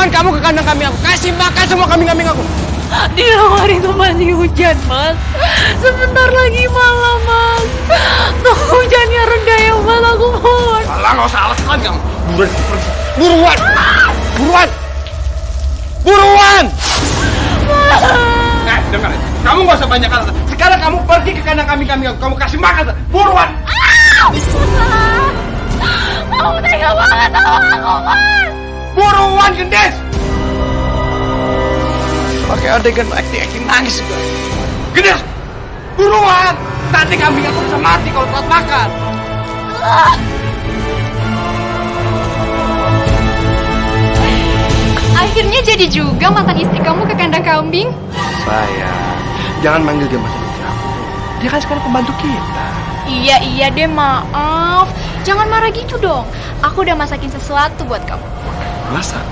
Turunkan kamu ke kandang kambing aku. Kasih makan semua kambing-kambing aku. Di luar itu masih hujan, Mas. Sebentar lagi malam, Mas. Tunggu hujannya reda ya, Mas. Aku mohon. Alah, nggak usah alasan kamu. Buruan. Buruan. Buruan. Dengar. Kamu nggak usah banyak alasan. Sekarang kamu pergi ke kandang kambing-kambing aku. Kamu kasih makan. Buruan. Kamu tega banget sama aku, Mas. Buruan, Gendis. Pakai adegan acting nangis juga. Gendis. Buruan. Nanti kambing aku bisa mati kalau telat makan. Akhirnya jadi juga mantan istri kamu ke kandang kambing. Sayang, jangan manggil dia mantan istri aku. Dia kan sekarang pembantu kita. Iya deh, maaf. Jangan marah gitu dong. Aku udah masakin sesuatu buat kamu. Masak?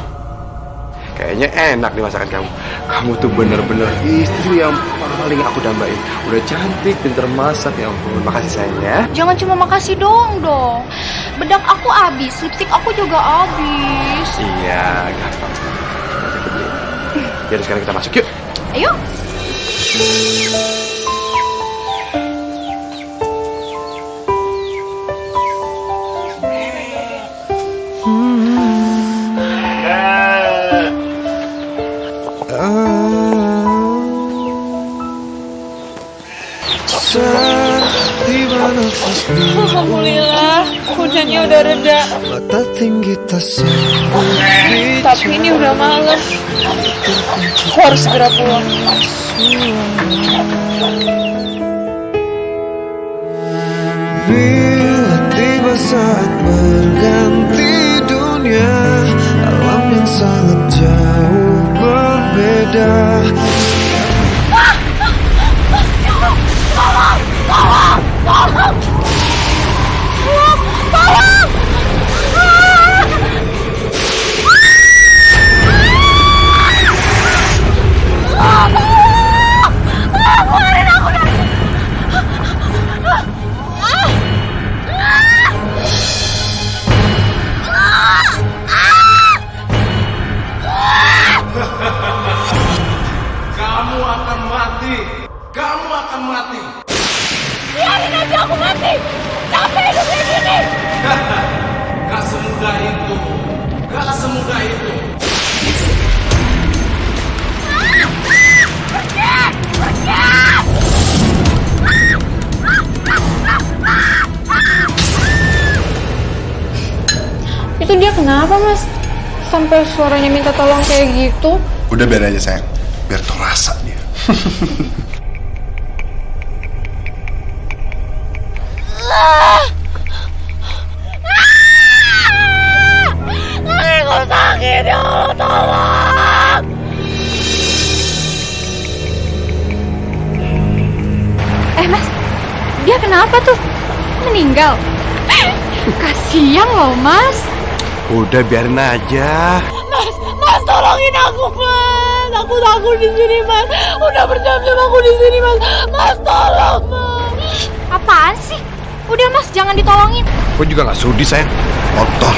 Kayaknya enak nih masakan kamu. Kamu tuh bener-bener istri yang paling aku dambain. Udah cantik, pinter masak, ya ampun. Makasih sayang ya. Jangan cuma makasih dong. Bedak aku habis, lipstik aku juga habis. Iya, gampang. Jadi sekarang kita masuk yuk. Ayo. Alhamdulillah, hujannya udah reda. Tapi ini udah malam. Aku harus segera pulang. Bila tiba saat berganti dunia, alam yang sangat jauh berbeda. Kamu akan mati. Kamu akan mati. Biarin aja aku mati. Capek hidup kayak gini. Gak semudah itu. Gak semudah itu. Itu dia kenapa, Mas? Sampai suaranya minta tolong kayak gitu. Udah biar aja sayang, biar tau rasa dia. Kakiku sakit, ya Allah, tolong. Mas, dia kenapa tuh? Meninggal? Kasian loh, Mas. Udah biarin aja. Mas, tolongin aku, Mas. Aku takut di sini, Mas. Udah berjam-jam aku di sini, Mas. Mas, tolong, Mas. Apaan sih? Udah, Mas, jangan ditolongin. Aku juga gak sudi sayang. Kotor.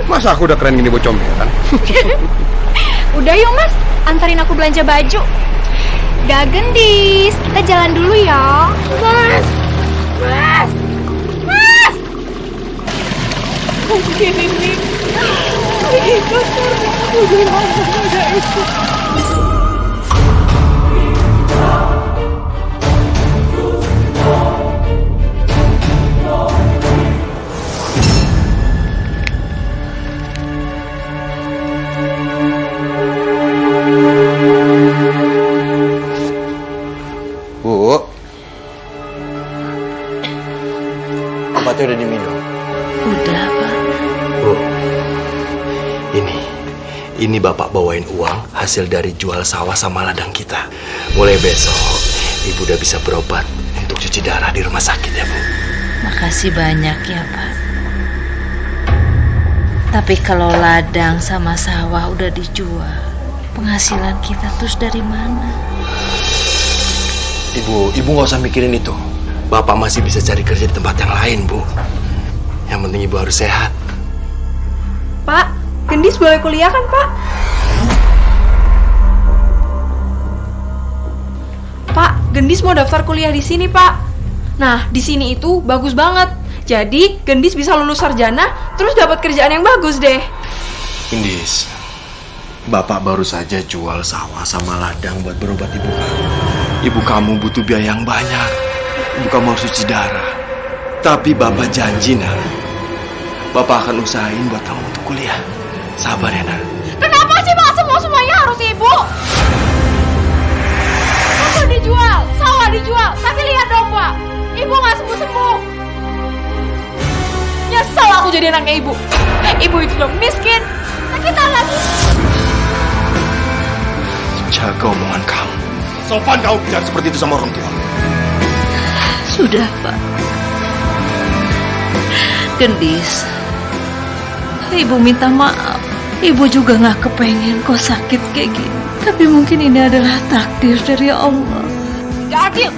Masa aku udah keren gini buat comberan? Udah yuk, Mas. Antarin aku belanja baju. Udah, Gendis. Kita jalan dulu ya. Mas. Mungkin ini Bu, obatnya udah diminum. Udah, Pak. Bu, ini Bapak bawain uang hasil dari jual sawah sama ladang kita. Mulai besok, Ibu udah bisa berobat untuk cuci darah di rumah sakit ya, Bu. Makasih banyak ya, Pak. Tapi kalau ladang sama sawah udah dijual, penghasilan kita terus dari mana? Ibu nggak usah mikirin itu. Bapak masih bisa cari kerja di tempat yang lain, Bu. Yang penting Ibu harus sehat. Pak, Gendis boleh kuliah kan, Pak? Pak, Gendis mau daftar kuliah di sini, Pak. Nah, di sini itu bagus banget. Jadi, Gendis bisa lulus sarjana, terus dapat kerjaan yang bagus deh. Gendis, Bapak baru saja jual sawah sama ladang buat berobat ibu kamu. Ibu kamu butuh biaya yang banyak. Ibu kamu harus cuci darah. Tapi Bapak janji, Nak, Bapak akan usahain buat kamu untuk kuliah. Sabar ya, Nak. Kenapa sih Pak semuanya harus ibu? Motor dijual, sawah dijual, tapi lihat dong Pak, ibu nggak sembuh-sembuh. Nyesel aku jadi anaknya ibu. Ibu itu udah miskin, sakitan lagi. Jaga omongan kamu. Sopan kamu bicara seperti itu sama orang tua. Sudah, Pak. Gendis, Ibu minta maaf. Ibu juga gak kepengen kau sakit kayak gini. Tapi mungkin ini adalah takdir dari Allah. Gak adil.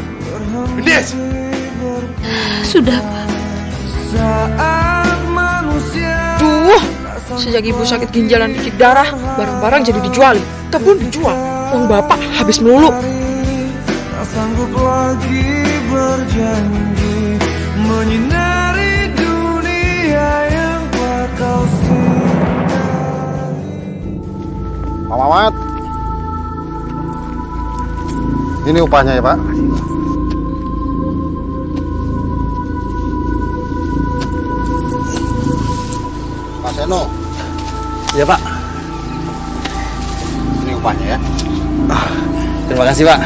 Gendis! Sudah, Pak. Duh, sejak ibu sakit ginjal dan cuci darah, barang-barang jadi dijual. Tak pun dijual. Uang Bapak habis melulu. Tak sanggup lagi berjanji menyinari dunia yang telah kau sinari. Pak Mamat, ini upahnya ya Pak. Pak Seno. Ya, Pak. Ini upahnya ya. Terima kasih, Pak.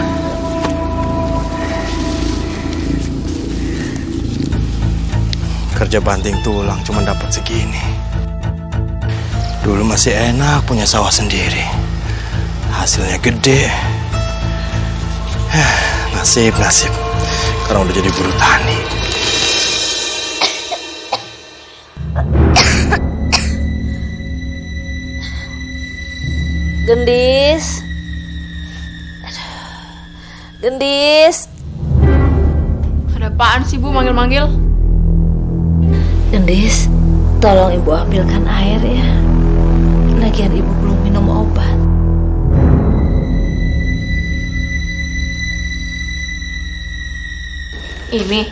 Kerja banting tulang cuma dapat segini. Dulu masih enak punya sawah sendiri. Hasilnya gede. Nasib. Sekarang udah jadi buruh tani. Gendis. Gendis. Ada apaan sih Bu manggil-manggil? Gendis, tolong Ibu ambilkan air ya. Lagian Ibu belum minum obat. Ini.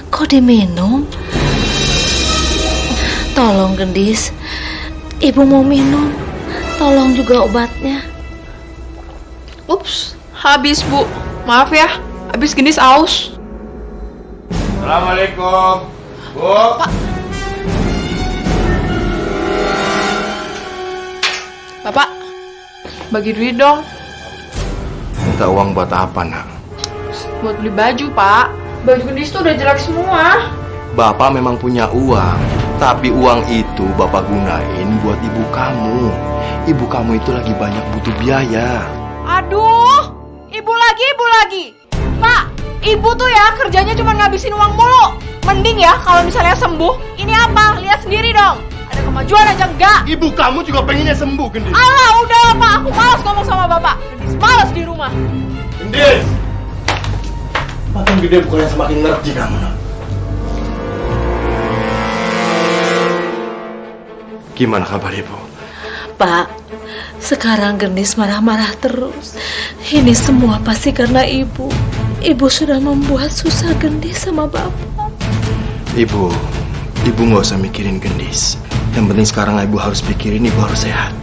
Kok diminum? Tolong Gendis, Ibu mau minum. Tolong juga obatnya. Ups, habis Bu. Maaf ya, habis Gendis aus. Assalamualaikum, Bu. Bapak, bagi duit dong. Minta uang buat apa, Nak? Buat beli baju, Pak. Baju Gendis tuh udah jelek semua. Bapak memang punya uang, tapi uang itu Bapak gunain buat ibu kamu. Ibu kamu itu lagi banyak butuh biaya. Aduh, ibu lagi. Pak, ibu tuh ya kerjanya cuma ngabisin uang mulu. Mending ya kalau misalnya sembuh. Ini apa? Lihat sendiri dong. Ada kemajuan aja enggak? Ibu kamu juga pengennya sembuh, Gendis. Alah, udah Pak. Aku malas ngomong sama Bapak. Gendis malas di rumah. Gendis! Makin gede bukannya semakin ngerti kamu, Nak. Gimana kabar Ibu? Pak, sekarang Gendis marah-marah terus. Ini semua pasti karena Ibu. Ibu sudah membuat susah Gendis sama Bapak. Ibu nggak usah mikirin Gendis. Yang penting sekarang Ibu harus pikirin Ibu harus sehat.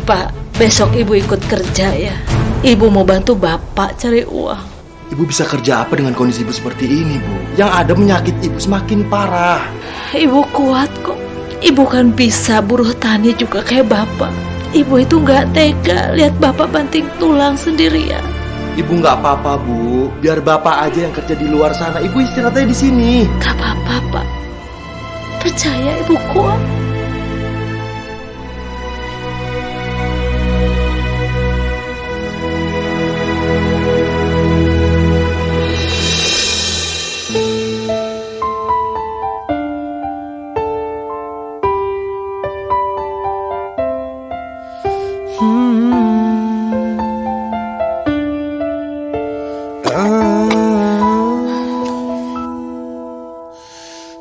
Pak, besok Ibu ikut kerja ya. Ibu mau bantu Bapak cari uang. Ibu bisa kerja apa dengan kondisi Ibu seperti ini, Bu? Yang ada menyakit Ibu semakin parah. Ibu kuat kok. Ibu kan bisa buruh tani juga kayak Bapak. Ibu itu nggak tega lihat Bapak banting tulang sendirian. Ibu nggak apa-apa, Bu. Biar Bapak aja yang kerja di luar sana. Ibu istirahatnya di sini. Gak apa-apa, Pak. Percaya Ibu kuat.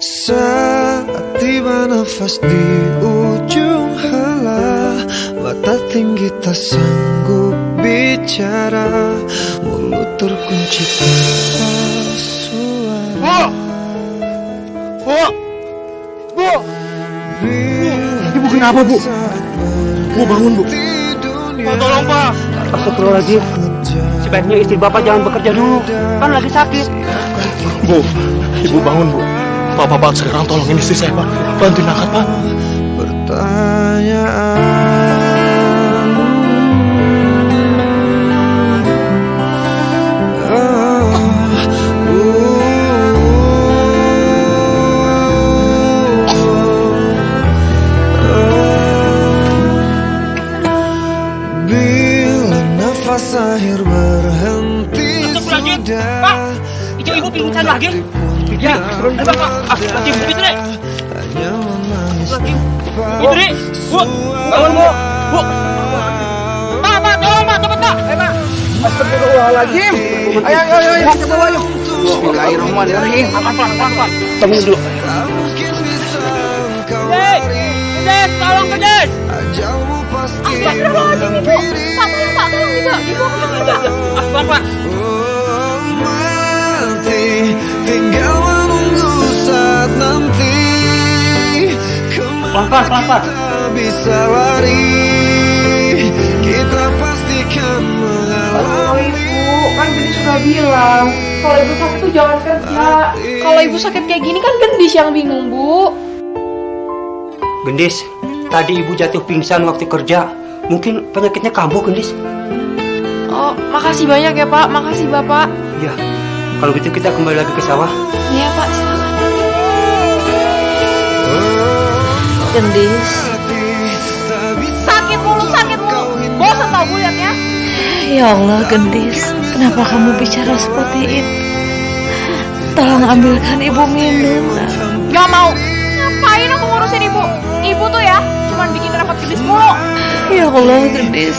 Saat tiba nafas di ujung hala, mata tinggi tak sanggup bicara, mulut terkunci tanpa suara. Bu! Ibu kenapa, Bu? Bu, bangun, Bu. Pak, tolong, Pak. Astagfirullahaladzim. Sebaiknya istri Bapak jangan bekerja dulu. Kan lagi sakit. Bu, Ibu bangun, Bu. Pak, sekarang tolongin istri saya, Pak. Bantuin angkat, Pak. Pertanyaan. Bila nafas akhir berhenti sudah. Ibu pingsan lagi? Ya, Pak. Lagi begitu deh. Hanya menangis Itu deh. Bu, bangun, Bu. Bu. Pak, tolong, Pak. Cepet, Pak. Pak. Astagfirullahaladzim. Ayo, ke bawah yuk. Bismillahirrahmanirrahim. Pak. Tunggu dulu. Des, tolong ke Des. Astagfirullahaladzim, Ibu. Pak, tolong Ibu. Ibu, Pak. mati, tinggal menunggu saat nanti. Kemana kita bisa lari, kita pastikan mengalami. Ibu, kan Gendis sudah bilang kalau ibu sakit tuh jangan kerja. Kalau ibu sakit kayak gini kan Gendis yang bingung, Bu. Gendis, tadi ibu jatuh pingsan waktu kerja. Mungkin penyakitnya kambuh, Gendis. Oh, makasih banyak ya, Pak. Makasih, Bapak. Iya. Kalau gitu kita kembali lagi ke sawah. Iya, Pak. Silakan. Gendis. sakit mulu. Bosan tau gue liatnya. Ya Allah, Gendis. Kenapa kamu bicara seperti itu? Tolong ambilkan ibu minum. Gak mau. Ngapain aku ngurusin ibu? Ibu tuh ya cuman bikin repot Gendis mulu. Ya Allah, Gendis.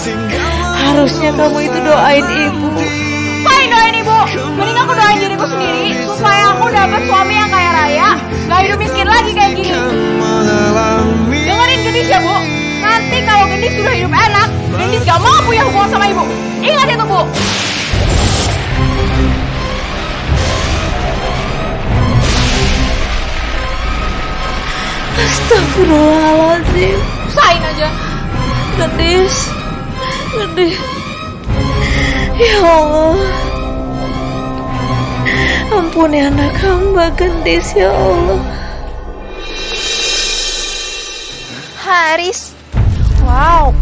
Harusnya kamu itu doain ibu. Ngapain doain ibu? Mending aku doain diriku sendiri supaya aku dapet suami yang kaya raya, gak hidup miskin lagi kayak gini. Dengerin Gendis ya, Bu. Nanti kalau Gendis sudah hidup enak, Gendis gak mau punya hubungan sama ibu. Ingat itu, Bu. Astagfirullahaladzim. Usahain aja. Gendis. Ya Allah. Ampuni anak hamba Gendis, ya Allah. Haris. Wow.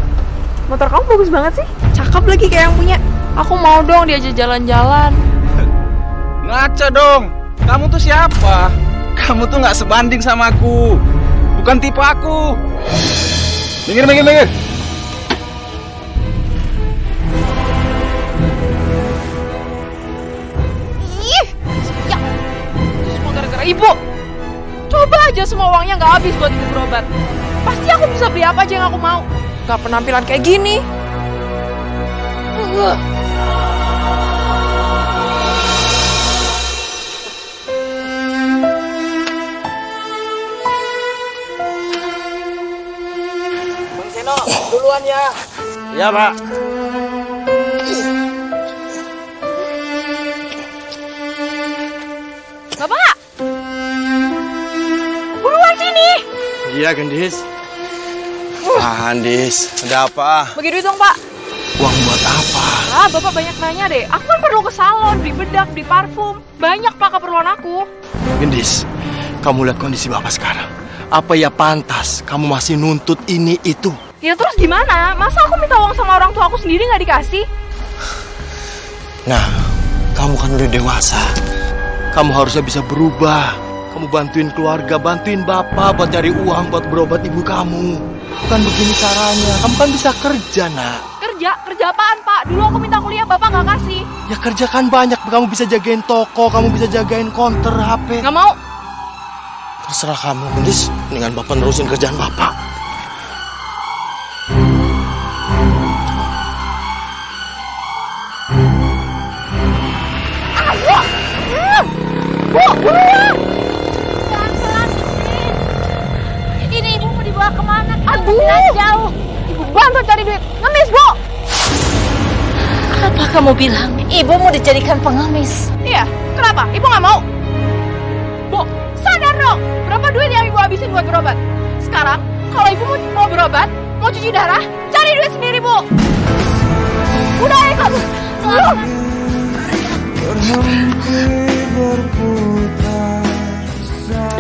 Motor kamu bagus banget sih. Cakep lagi kayak yang punya. Aku mau dong diajak jalan-jalan. Ngaca dong. Kamu tuh siapa? Kamu tuh nggak sebanding sama aku. Bukan tipe aku. Minggir. Ih, ya. Semua gara-gara ibu. Coba aja semua uangnya nggak habis buat ibu berobat. Pasti aku bisa beli apa aja yang aku mau. Gak penampilan kayak gini. Bang Seno, duluan ya. Iya, Pak. Bapak. Buruan sini. Iya, Gendis. Gendis, ada apa? Bagi duit dong, Pak. Uang buat apa? Ah, Bapak banyak nanya deh. Aku kan perlu ke salon, beli bedak, beli parfum. Banyak, Pak, keperluan aku. Gendis, kamu lihat kondisi Bapak sekarang. Apa ya pantas kamu masih nuntut ini itu? Ya terus gimana? Masa aku minta uang sama orang tua aku sendiri nggak dikasih? Nah, kamu kan udah dewasa. Kamu harusnya bisa berubah. Kamu bantuin keluarga, bantuin bapak buat cari uang buat berobat ibu kamu. Bukan begini caranya. Kamu kan bisa kerja, nak. Kerja apaan, Pak? Dulu aku minta kuliah, Bapak nggak kasih. Ya kerja kan banyak. Kamu bisa jagain toko, kamu bisa jagain konter HP. Nggak mau. Terserah kamu, Gendis. Mendingan bapak nerusin kerjaan bapak. Bu, buruan! Pelan-pelan, ini ibu mau dibawa kemana? Aduh, jauh. Ibu bantu cari duit. Ngemis, Bu. kamu bilang ibu mau dijadikan pengemis? Iya, kenapa? Ibu nggak mau? Bu, sadar dong. Berapa duit yang ibu habisin buat berobat? Sekarang, kalau ibu mau berobat, mau cuci darah, cari duit sendiri, Bu. Udah, ikhlas.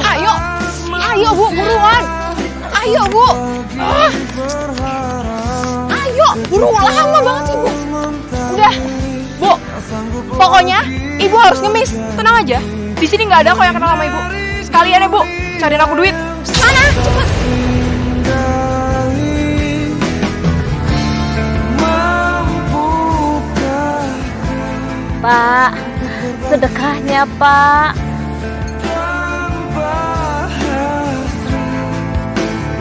Ayo, ayo Bu, buruan. Ayo Bu. Ayo, buruan, lama banget sih Bu. Udah, Bu. Pokoknya ibu harus ngemis. Tenang aja. Di sini nggak ada kok yang kenal sama ibu. Sekalian ya Bu, cariin aku duit. Sana, cepet. Pak, sedekahnya Pak.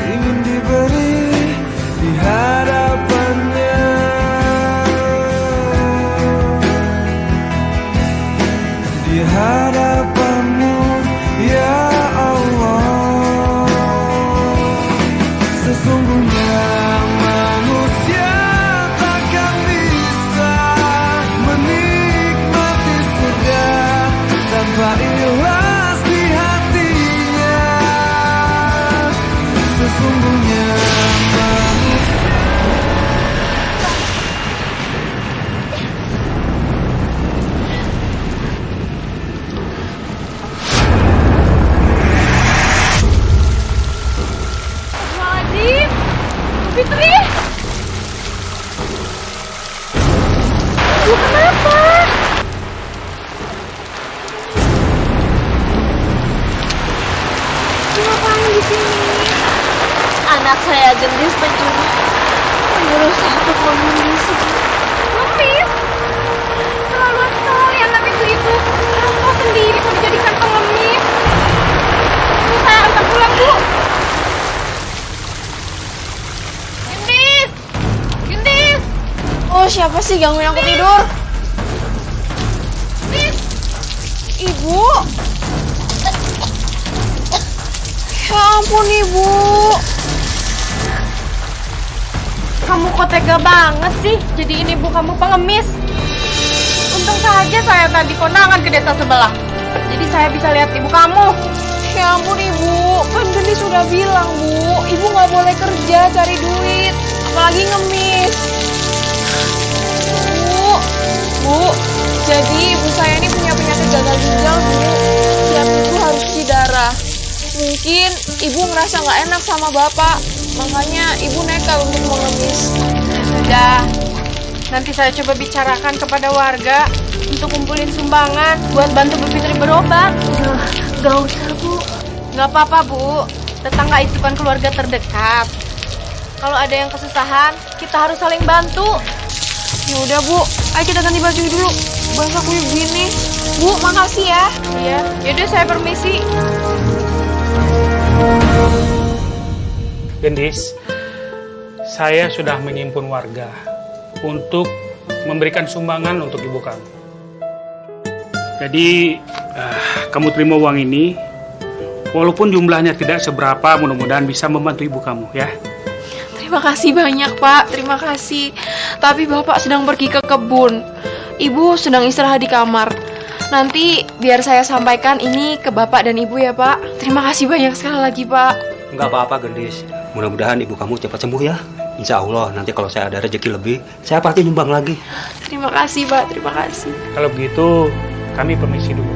Ingin diberi di hadapannya, di hadapanmu ya Allah. Sesungguhnya manusia takkan bisa menikmati surga tanpa ikhlas di hatinya. Sesungguhnya Wajib, Fitri. Ibu kenapa? Ngapain di sini? Anak saya Gendis menyuruh saya untuk mengemis. Ngemis? Terlaluan sekali anak itu. Kamu sendiri mau dijadikan pengemis. Ini saya antar pulang, Bu. Gendis! Gendis! Oh, siapa sih gangguin aku tidur? Gendis! Ibu! Ya ampun, Ibu. Kamu kok tega banget sih jadiin ibu kamu pengemis? Untung saja saya tadi kondangan ke desa sebelah. Jadi saya bisa lihat ibu kamu. Ya ampun, Ibu. Kan Gendis sudah bilang, Bu. Ibu nggak boleh kerja cari duit. Apalagi ngemis. Bu. Jadi ibu saya ini punya penyakit gagal ginjal, Bu. Tiap minggu harus cuci darah. Mungkin ibu ngerasa nggak enak sama bapak. Makanya ibu nekat untuk mengemis. Sudah. Nanti saya coba bicarakan kepada warga untuk kumpulin sumbangan buat bantu Bu Fitri berobat. Gak usah Bu. Nggak apa-apa, Bu. Tetangga itu kan keluarga terdekat. Kalau ada yang kesusahan, kita harus saling bantu. Ya udah, Bu. Ayo kita ganti baju dulu. Basah kuyup gini. Bu, makasih ya. Iya. Yaudah saya permisi. Gendis, saya sudah menghimpun warga untuk memberikan sumbangan untuk ibu kamu. Jadi, kamu terima uang ini, walaupun jumlahnya tidak seberapa, mudah-mudahan bisa membantu ibu kamu, ya. Terima kasih banyak, Pak. Terima kasih. Tapi Bapak sedang pergi ke kebun. Ibu sedang istirahat di kamar. Nanti biar saya sampaikan ini ke Bapak dan Ibu ya, Pak. Terima kasih banyak sekali lagi, Pak. Enggak apa-apa, Gendis. Mudah-mudahan ibu kamu cepat sembuh ya. Insya Allah nanti kalau saya ada rezeki lebih, saya pasti nyumbang lagi. Terima kasih, Pak. Terima kasih. Kalau begitu, kami permisi dulu.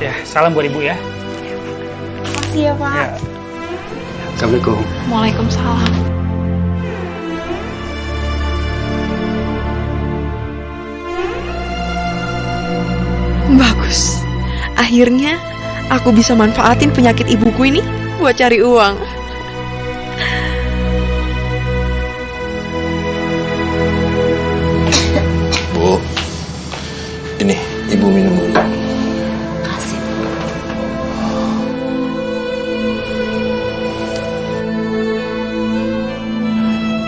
Ya, salam buat ibu ya. Terima kasih ya, Pak. Ya. Assalamualaikum. Waalaikumsalam. Bagus. Akhirnya aku bisa manfaatin penyakit ibuku ini buat cari uang. Bu, ini ibu minum dulu. Kasih.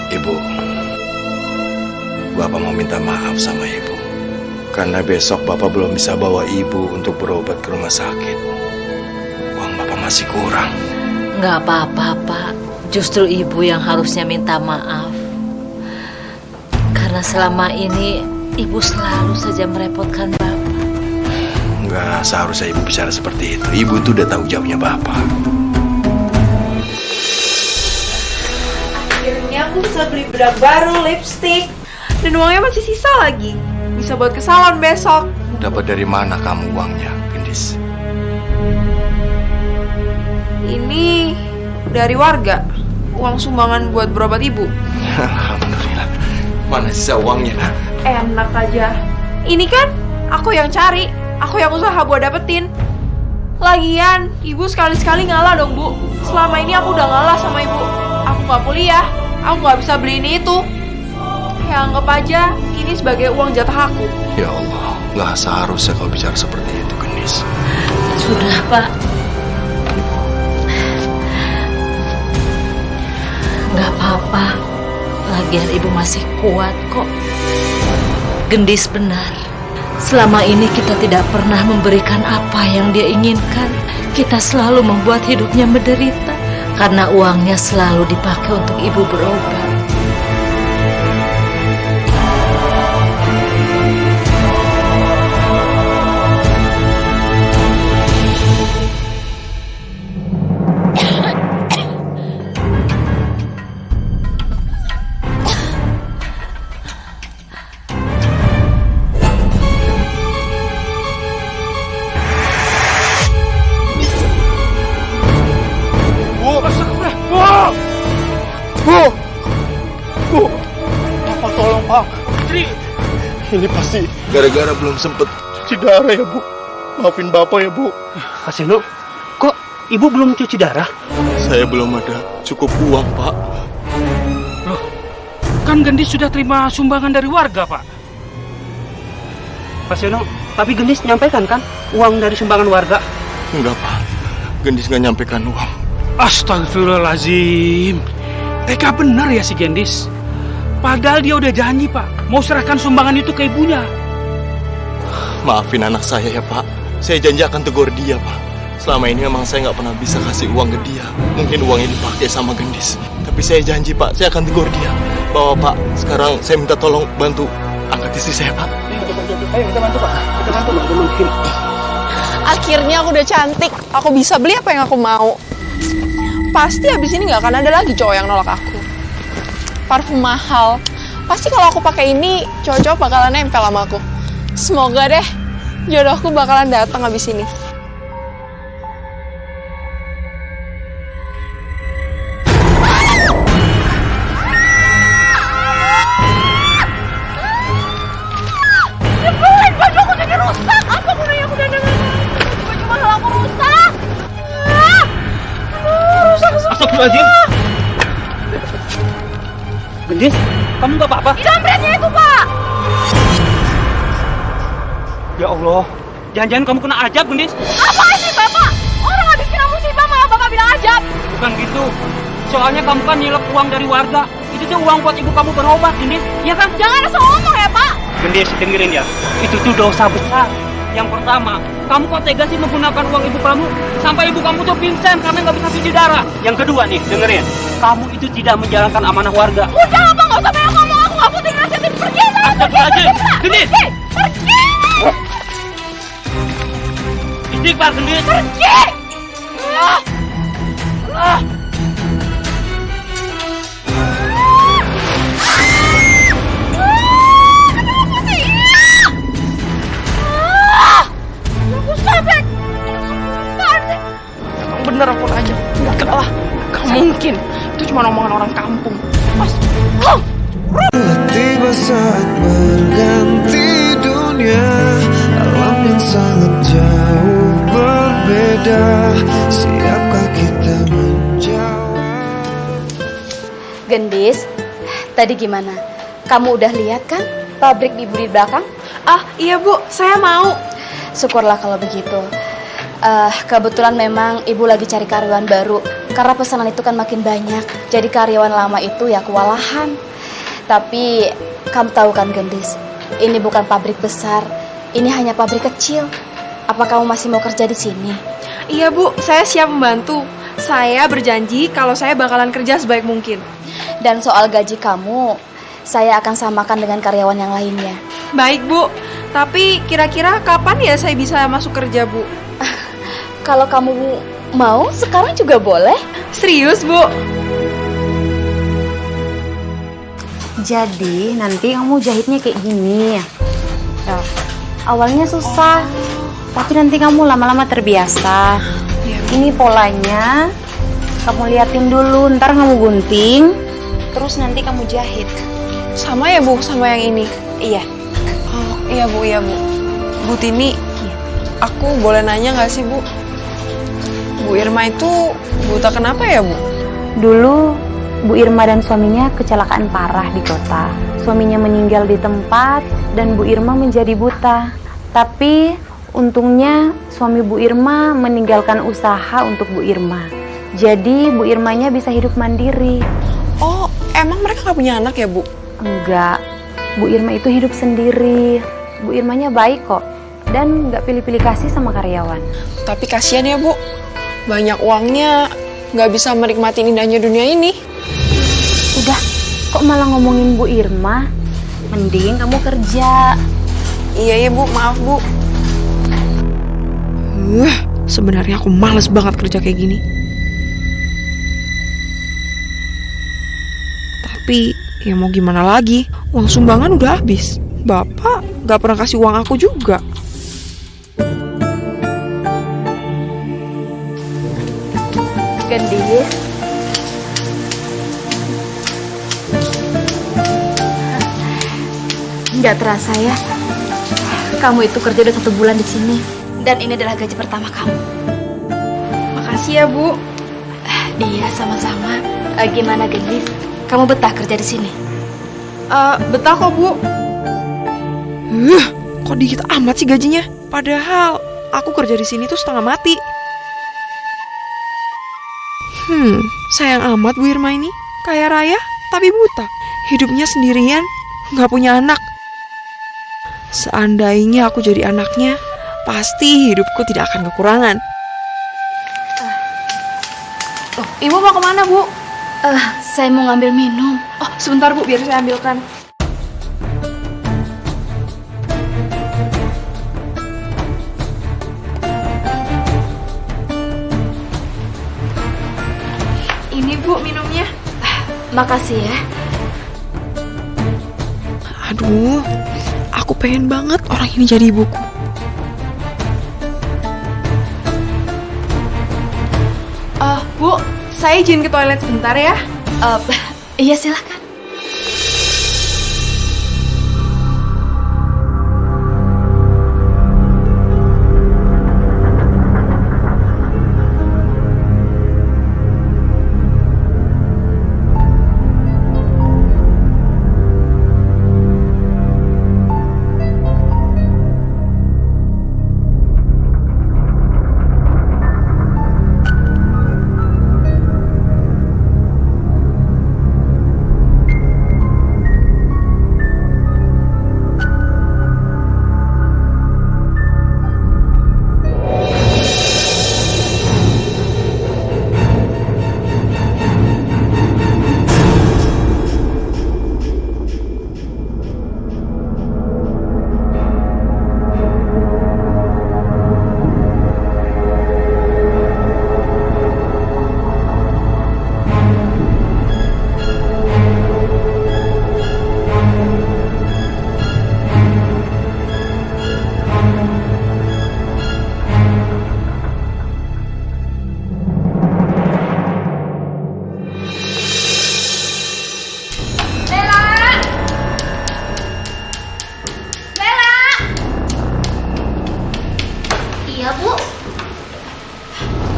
Ibu, Bapak mau minta maaf sama Ibu. Karena besok Bapak belum bisa bawa Ibu untuk berobat ke rumah sakit. Uang Bapak masih kurang. Nggak apa-apa, Pak. Justru ibu yang harusnya minta maaf. Karena selama ini Ibu selalu saja merepotkan Bapak. Enggak seharusnya ibu bicara seperti itu. Ibu tuh udah tahu jawabnya bapak. Akhirnya aku bisa beli bedak baru, lipstick. Dan uangnya masih sisa lagi. Bisa buat ke salon besok. Dapat dari mana kamu uangnya, Gendis? Ini dari warga. Uang sumbangan buat berobat ibu. Alhamdulillah. Mana sisa uangnya? Enak aja. Ini kan aku yang cari. Aku yang usaha buat dapetin. Lagian, ibu sekali-sekali ngalah dong, Bu. Selama ini aku udah ngalah sama ibu. Aku gak kuliah. Aku gak bisa beli ini itu. Ya anggap aja ini sebagai uang jatah aku. Ya Allah, nggak seharusnya kau bicara seperti itu, Gendis. Sudah, Pak. Nggak apa-apa. Lagian ibu masih kuat kok. Gendis benar. Selama ini kita tidak pernah memberikan apa yang dia inginkan. Kita selalu membuat hidupnya menderita karena uangnya selalu dipakai untuk ibu berobat. Ini pasti gara-gara belum sempet cuci darah ya, Bu. Maafin Bapak ya, Bu. Kasino, kok ibu belum cuci darah? Saya belum ada cukup uang, Pak. Loh, kan Gendis sudah terima sumbangan dari warga, Pak. Kasino, tapi Gendis nyampaikan kan uang dari sumbangan warga? Enggak, Pak. Gendis nggak nyampaikan uang. Astagfirullahaladzim. Teka benar ya si Gendis. Padahal dia udah janji, Pak, mau serahkan sumbangan itu ke ibunya. Maafin anak saya ya, Pak. Saya janji akan tegur dia, Pak. Selama ini memang saya nggak pernah bisa kasih uang ke dia. Mungkin uang ini dipakai sama Gendis. Tapi saya janji, Pak, saya akan tegur dia. Bahwa, Pak, sekarang saya minta tolong bantu angkat istri saya, Pak. Ayo kita bantu, Pak. Kita bantu, Pak. Akhirnya aku udah cantik. Aku bisa beli apa yang aku mau. Pasti habis ini nggak akan ada lagi cowok yang nolak aku. Parfum mahal. Pasti kalau aku pakai ini, cowok-cowok bakalan nempel sama aku. Semoga deh jodohku bakalan datang habis ini. Nyebelin, bajuku jadi rusak. Apa gunanya aku dandan baju mahal aku rusak? Rusak semua. Astagfirullahaladzim. Gendis, kamu nggak apa-apa? Jambretnya itu, Pak. Ya Allah, jangan-jangan kamu kena ajab, Gendis. Apaan sih, Bapak? Orang habis kena musibah malah Bapak bilang ajab. Bukan gitu. Soalnya kamu kan nyilep uang dari warga. Itu tuh uang buat ibu kamu berobat, Gendis. Iya kan? Jangan asal ngomong ya, Pak. Gendis, dengerin ya. Itu tuh dosa besar. Yang pertama, kamu kok tega sih menggunakan uang ibu kamu sampai ibu kamu tuh pingsan karena nggak bisa cuci darah. Yang kedua nih, dengerin. Kamu itu tidak menjalankan amanah warga. Udah, apa nggak usah banyak ngomong. Aku nggak butuh nasihatin. Pergi sana. Astagfirullahaladzim. Gendis. Pergi. Istighfar, Gendis. Pergi. Kenapa sih? Aku sobek. Apaan sih? Bener aku aja. Enggak lah. Gak mungkin. Itu cuma omongan orang kampung. Mas. Tiba saat berganti dunia, alam yang sangat jauh berbeda. Siapkah kita menjawab? Gendis, tadi gimana? Kamu udah lihat kan pabrik ibu di belakang? Ah, iya Bu, saya mau. Syukurlah kalau begitu. Kebetulan memang ibu lagi cari karyawan baru. Karena pesanan itu kan makin banyak. Jadi karyawan lama itu ya kewalahan. Tapi kamu tahu kan Gendis, ini bukan pabrik besar. Ini hanya pabrik kecil. Apa kamu masih mau kerja di sini? Iya Bu, saya siap membantu. Saya berjanji kalau saya bakalan kerja sebaik mungkin. Dan soal gaji kamu, saya akan samakan dengan karyawan yang lainnya. Baik, Bu. Tapi kira-kira kapan ya saya bisa masuk kerja, Bu? Kalau kamu mau, sekarang juga boleh. Serius, Bu? Jadi nanti kamu jahitnya kayak gini. Tuh, awalnya susah, tapi nanti kamu lama-lama terbiasa. Ini polanya, kamu liatin dulu, ntar kamu gunting, terus nanti kamu jahit. Sama ya, Bu, sama yang ini? Iya. Oh, iya, Bu, iya, Bu. Bu Tini, aku boleh nanya nggak sih, Bu? Bu Irma itu buta kenapa ya, Bu? Dulu Bu Irma dan suaminya kecelakaan parah di kota. Suaminya meninggal di tempat dan Bu Irma menjadi buta. Tapi untungnya suami Bu Irma meninggalkan usaha untuk Bu Irma. Jadi Bu Irmanya bisa hidup mandiri. Oh, emang mereka nggak punya anak ya, Bu? Enggak, Bu Irma itu hidup sendiri. Bu Irmanya baik kok dan nggak pilih-pilih kasih sama karyawan. Tapi kasihan ya, Bu. Banyak uangnya, nggak bisa menikmati indahnya dunia ini. Udah, kok malah ngomongin Bu Irma? Mending kamu kerja. Iya, Bu, maaf, Bu. Sebenarnya aku males banget kerja kayak gini. Tapi, ya mau gimana lagi? Uang sumbangan udah habis. Bapak nggak pernah kasih uang aku juga. Gendis. Nggak terasa ya, kamu itu kerja udah 1 bulan di sini. Dan ini adalah gaji pertama kamu. Makasih ya, Bu. Iya, sama-sama. Gimana, Gendis? Kamu betah kerja di sini? Betah kok, Bu. Kok dikit amat sih gajinya? Padahal aku kerja di sini tuh setengah mati. Sayang amat Bu Irma ini. Kaya raya, tapi buta. Hidupnya sendirian, nggak punya anak. Seandainya aku jadi anaknya, pasti hidupku tidak akan kekurangan. Oh, Ibu mau kemana, Bu? Saya mau ngambil minum. Oh, sebentar, Bu, biar saya ambilkan. Ini, Bu, minumnya. Makasih ya. Aduh, aku pengen banget orang ini jadi ibuku. Bu, saya izin ke toilet sebentar ya. Iya, silakan.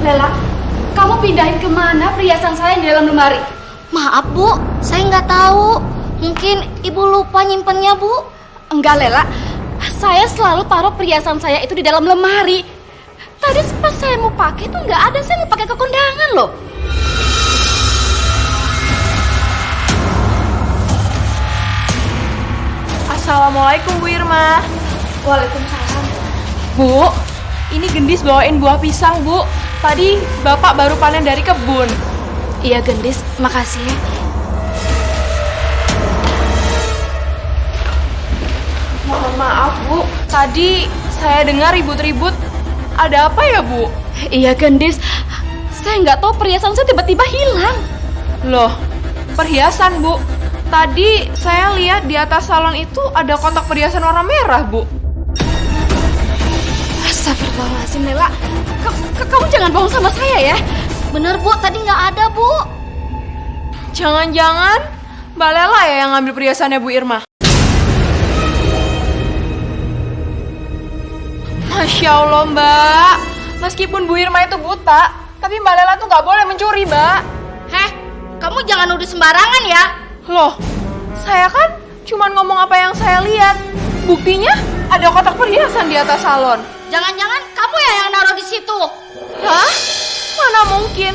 Lela, kamu pindahin kemana perhiasan saya di dalam lemari? Maaf, Bu, saya nggak tahu. Mungkin Ibu lupa nyimpennya, Bu. Enggak, Lela. Saya selalu taruh perhiasan saya itu di dalam lemari. Tadi pas saya mau pakai tuh nggak ada, saya mau pakai ke kondangan loh. Assalamualaikum, Bu Irma. Waalaikumsalam. Bu, ini Gendis bawain buah pisang, Bu. Tadi Bapak baru panen dari kebun. Iya, Gendis, makasih ya. Mohon maaf Bu, tadi saya dengar ribut-ribut. Ada apa ya Bu? Iya Gendis, saya nggak tahu perhiasan saya tiba-tiba hilang. Loh, perhiasan Bu. Tadi saya lihat di atas salon itu ada kotak perhiasan warna merah Bu. Astagfirullahaladzim Lela, kamu jangan bohong sama saya ya. Bener Bu, tadi nggak ada Bu. Jangan-jangan Mbak Lela ya yang ngambil perhiasannya Bu Irma? Masya Allah Mbak, meskipun Bu Irma itu buta, tapi Mbak Lela tuh nggak boleh mencuri Mbak. Heh, kamu jangan nuduh sembarangan ya. Loh, saya kan cuma ngomong apa yang saya lihat. Buktinya ada kotak perhiasan di atas salon. Jangan-jangan kamu ya yang naruh di situ. Hah? Mana mungkin?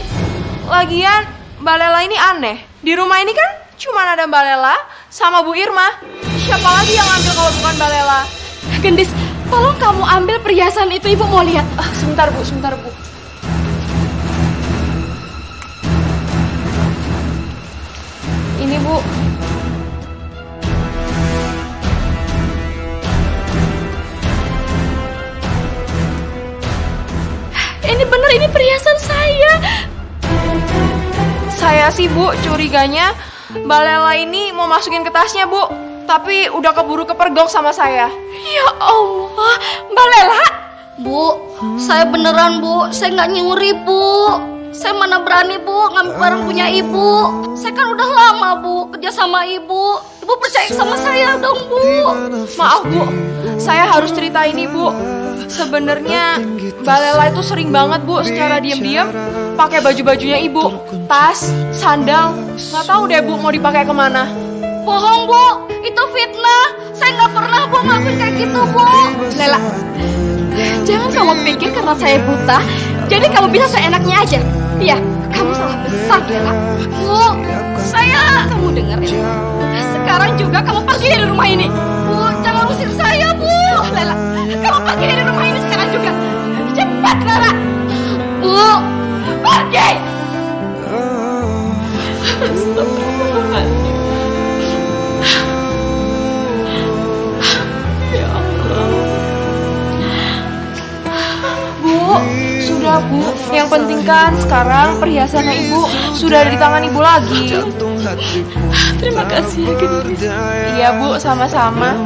Lagian Mbak Lela ini aneh. Di rumah ini kan cuma ada Mbak Lela sama Bu Irma. Siapa lagi yang ambil kalau bukan Mbak Lela? Gendis, tolong kamu ambil perhiasan itu, Ibu mau lihat. Sebentar Bu, sebentar Bu. Ini Bu. Ini bener, ini perhiasan saya. Saya sih Bu, curiganya Mbak Lela ini mau masukin ke tasnya Bu, tapi udah keburu kepergok sama saya. Ya Allah, Mbak Lela. Bu, saya beneran Bu, saya nggak nyuri Bu. Saya mana berani Bu ngambil barang punya Ibu. Saya kan udah lama Bu kerja sama Ibu. Ibu percaya sama saya dong Bu. Maaf Bu, saya harus cerita ini Bu. Sebenarnya Mbak Lela itu sering banget Bu secara diam-diam pakai baju-bajunya Ibu, tas, sandal, nggak tahu deh Bu mau dipakai kemana. Bohong Bu, itu fitnah. Saya nggak pernah Bu ngelakuin kayak gitu Bu. Lela, jangan kamu pikir karena saya buta, jadi kamu bisa seenaknya aja. Iya, kamu salah besar Lela. Bu, saya. Kamu dengar ya? Sekarang juga kamu pergi dari rumah ini. Bu, jangan usir saya Bu. Lela, kamu pergi dari rumah ini sekarang juga. Cepat Lela. Bu, pergi. Ya Allah. Bu, sudah Bu. Yang penting kan sekarang perhiasannya Ibu sudah ada di tangan Ibu lagi. Terima kasih ya Gendis. Iya Bu, sama-sama.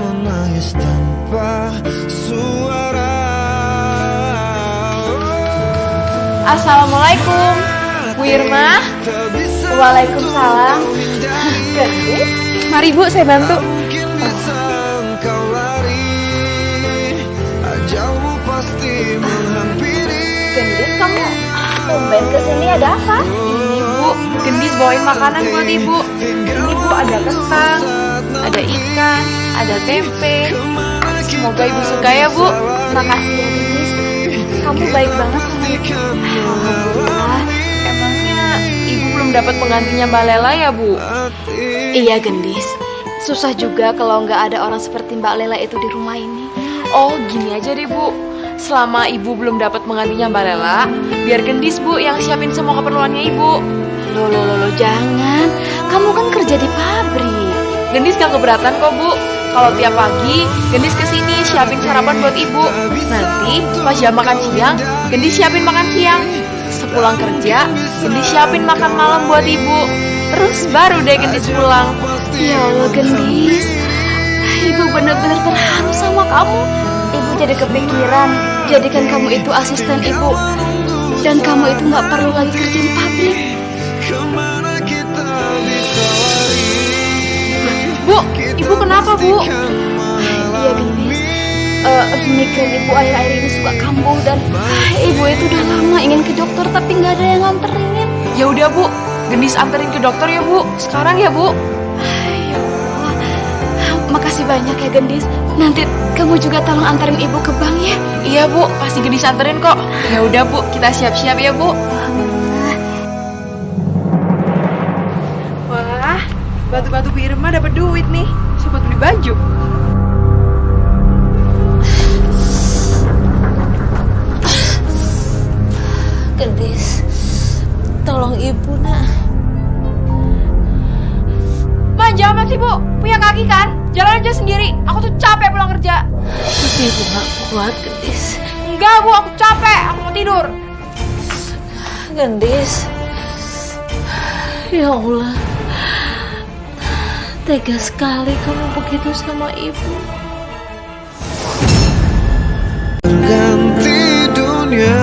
Assalamualaikum Bu Irma. Waalaikumsalam. Gendis, mari Bu saya bantu. Gendis, kamu tumben kesini ada apa? Ini Bu, Gendis bawain makanan buat Ibu. Ini Bu ada kentang, ada ikan, ada tempe. Semoga Ibu suka ya Bu. Makasih ya Gendis. Kamu baik banget sama Ibu. Alhamdulillah. Emangnya Ibu belum dapat penggantinya Mbak Lela ya Bu? Iya Gendis. Susah juga kalau nggak ada orang seperti Mbak Lela itu di rumah ini. Oh gini aja deh Bu, selama Ibu belum dapat penggantinya Mbak Lela, biar Gendis Bu yang siapin semua keperluannya Ibu. Loh, jangan. Kamu kan kerja di pabrik. Gendis gak keberatan kok Bu. Kalau tiap pagi, Gendis kesini siapin sarapan buat Ibu. Nanti pas jam makan siang, Gendis siapin makan siang. Sepulang kerja, Gendis siapin makan malam buat Ibu. Terus baru deh Gendis pulang. Ya Allah Gendis, Ibu benar-benar terharu sama kamu. Ibu jadi kepikiran jadikan kamu itu asisten Ibu, dan kamu itu nggak perlu lagi kerja di pabrik. Bu, Ibu kenapa Bu? Iya Gendis, mikirin Ibu akhir-akhir ini suka kambuh dan Ibu itu udah lama ingin ke dokter tapi nggak ada yang nganterin. Ya udah Bu, Gendis anterin ke dokter ya Bu. Sekarang ya Bu. Ya Allah, makasih banyak ya Gendis. Nanti kamu juga tolong anterin Ibu ke bank ya. Iya Bu, pasti Gendis anterin kok. Ya udah Bu, kita siap-siap ya Bu. Wah, batu-batu Bu Irma dapat duit nih. Bisa buat beli baju. Gendis, tolong Ibu nak. manja amat sih, Bu? Punya kaki kan? Jalan aja sendiri. Aku tuh capek pulang kerja. Tapi ibu gak kuat, Gendis. Enggak, Bu, aku capek. Aku mau tidur. Gendis. Ya Allah. Tega sekali kamu begitu sama ibu. Berganti dunia,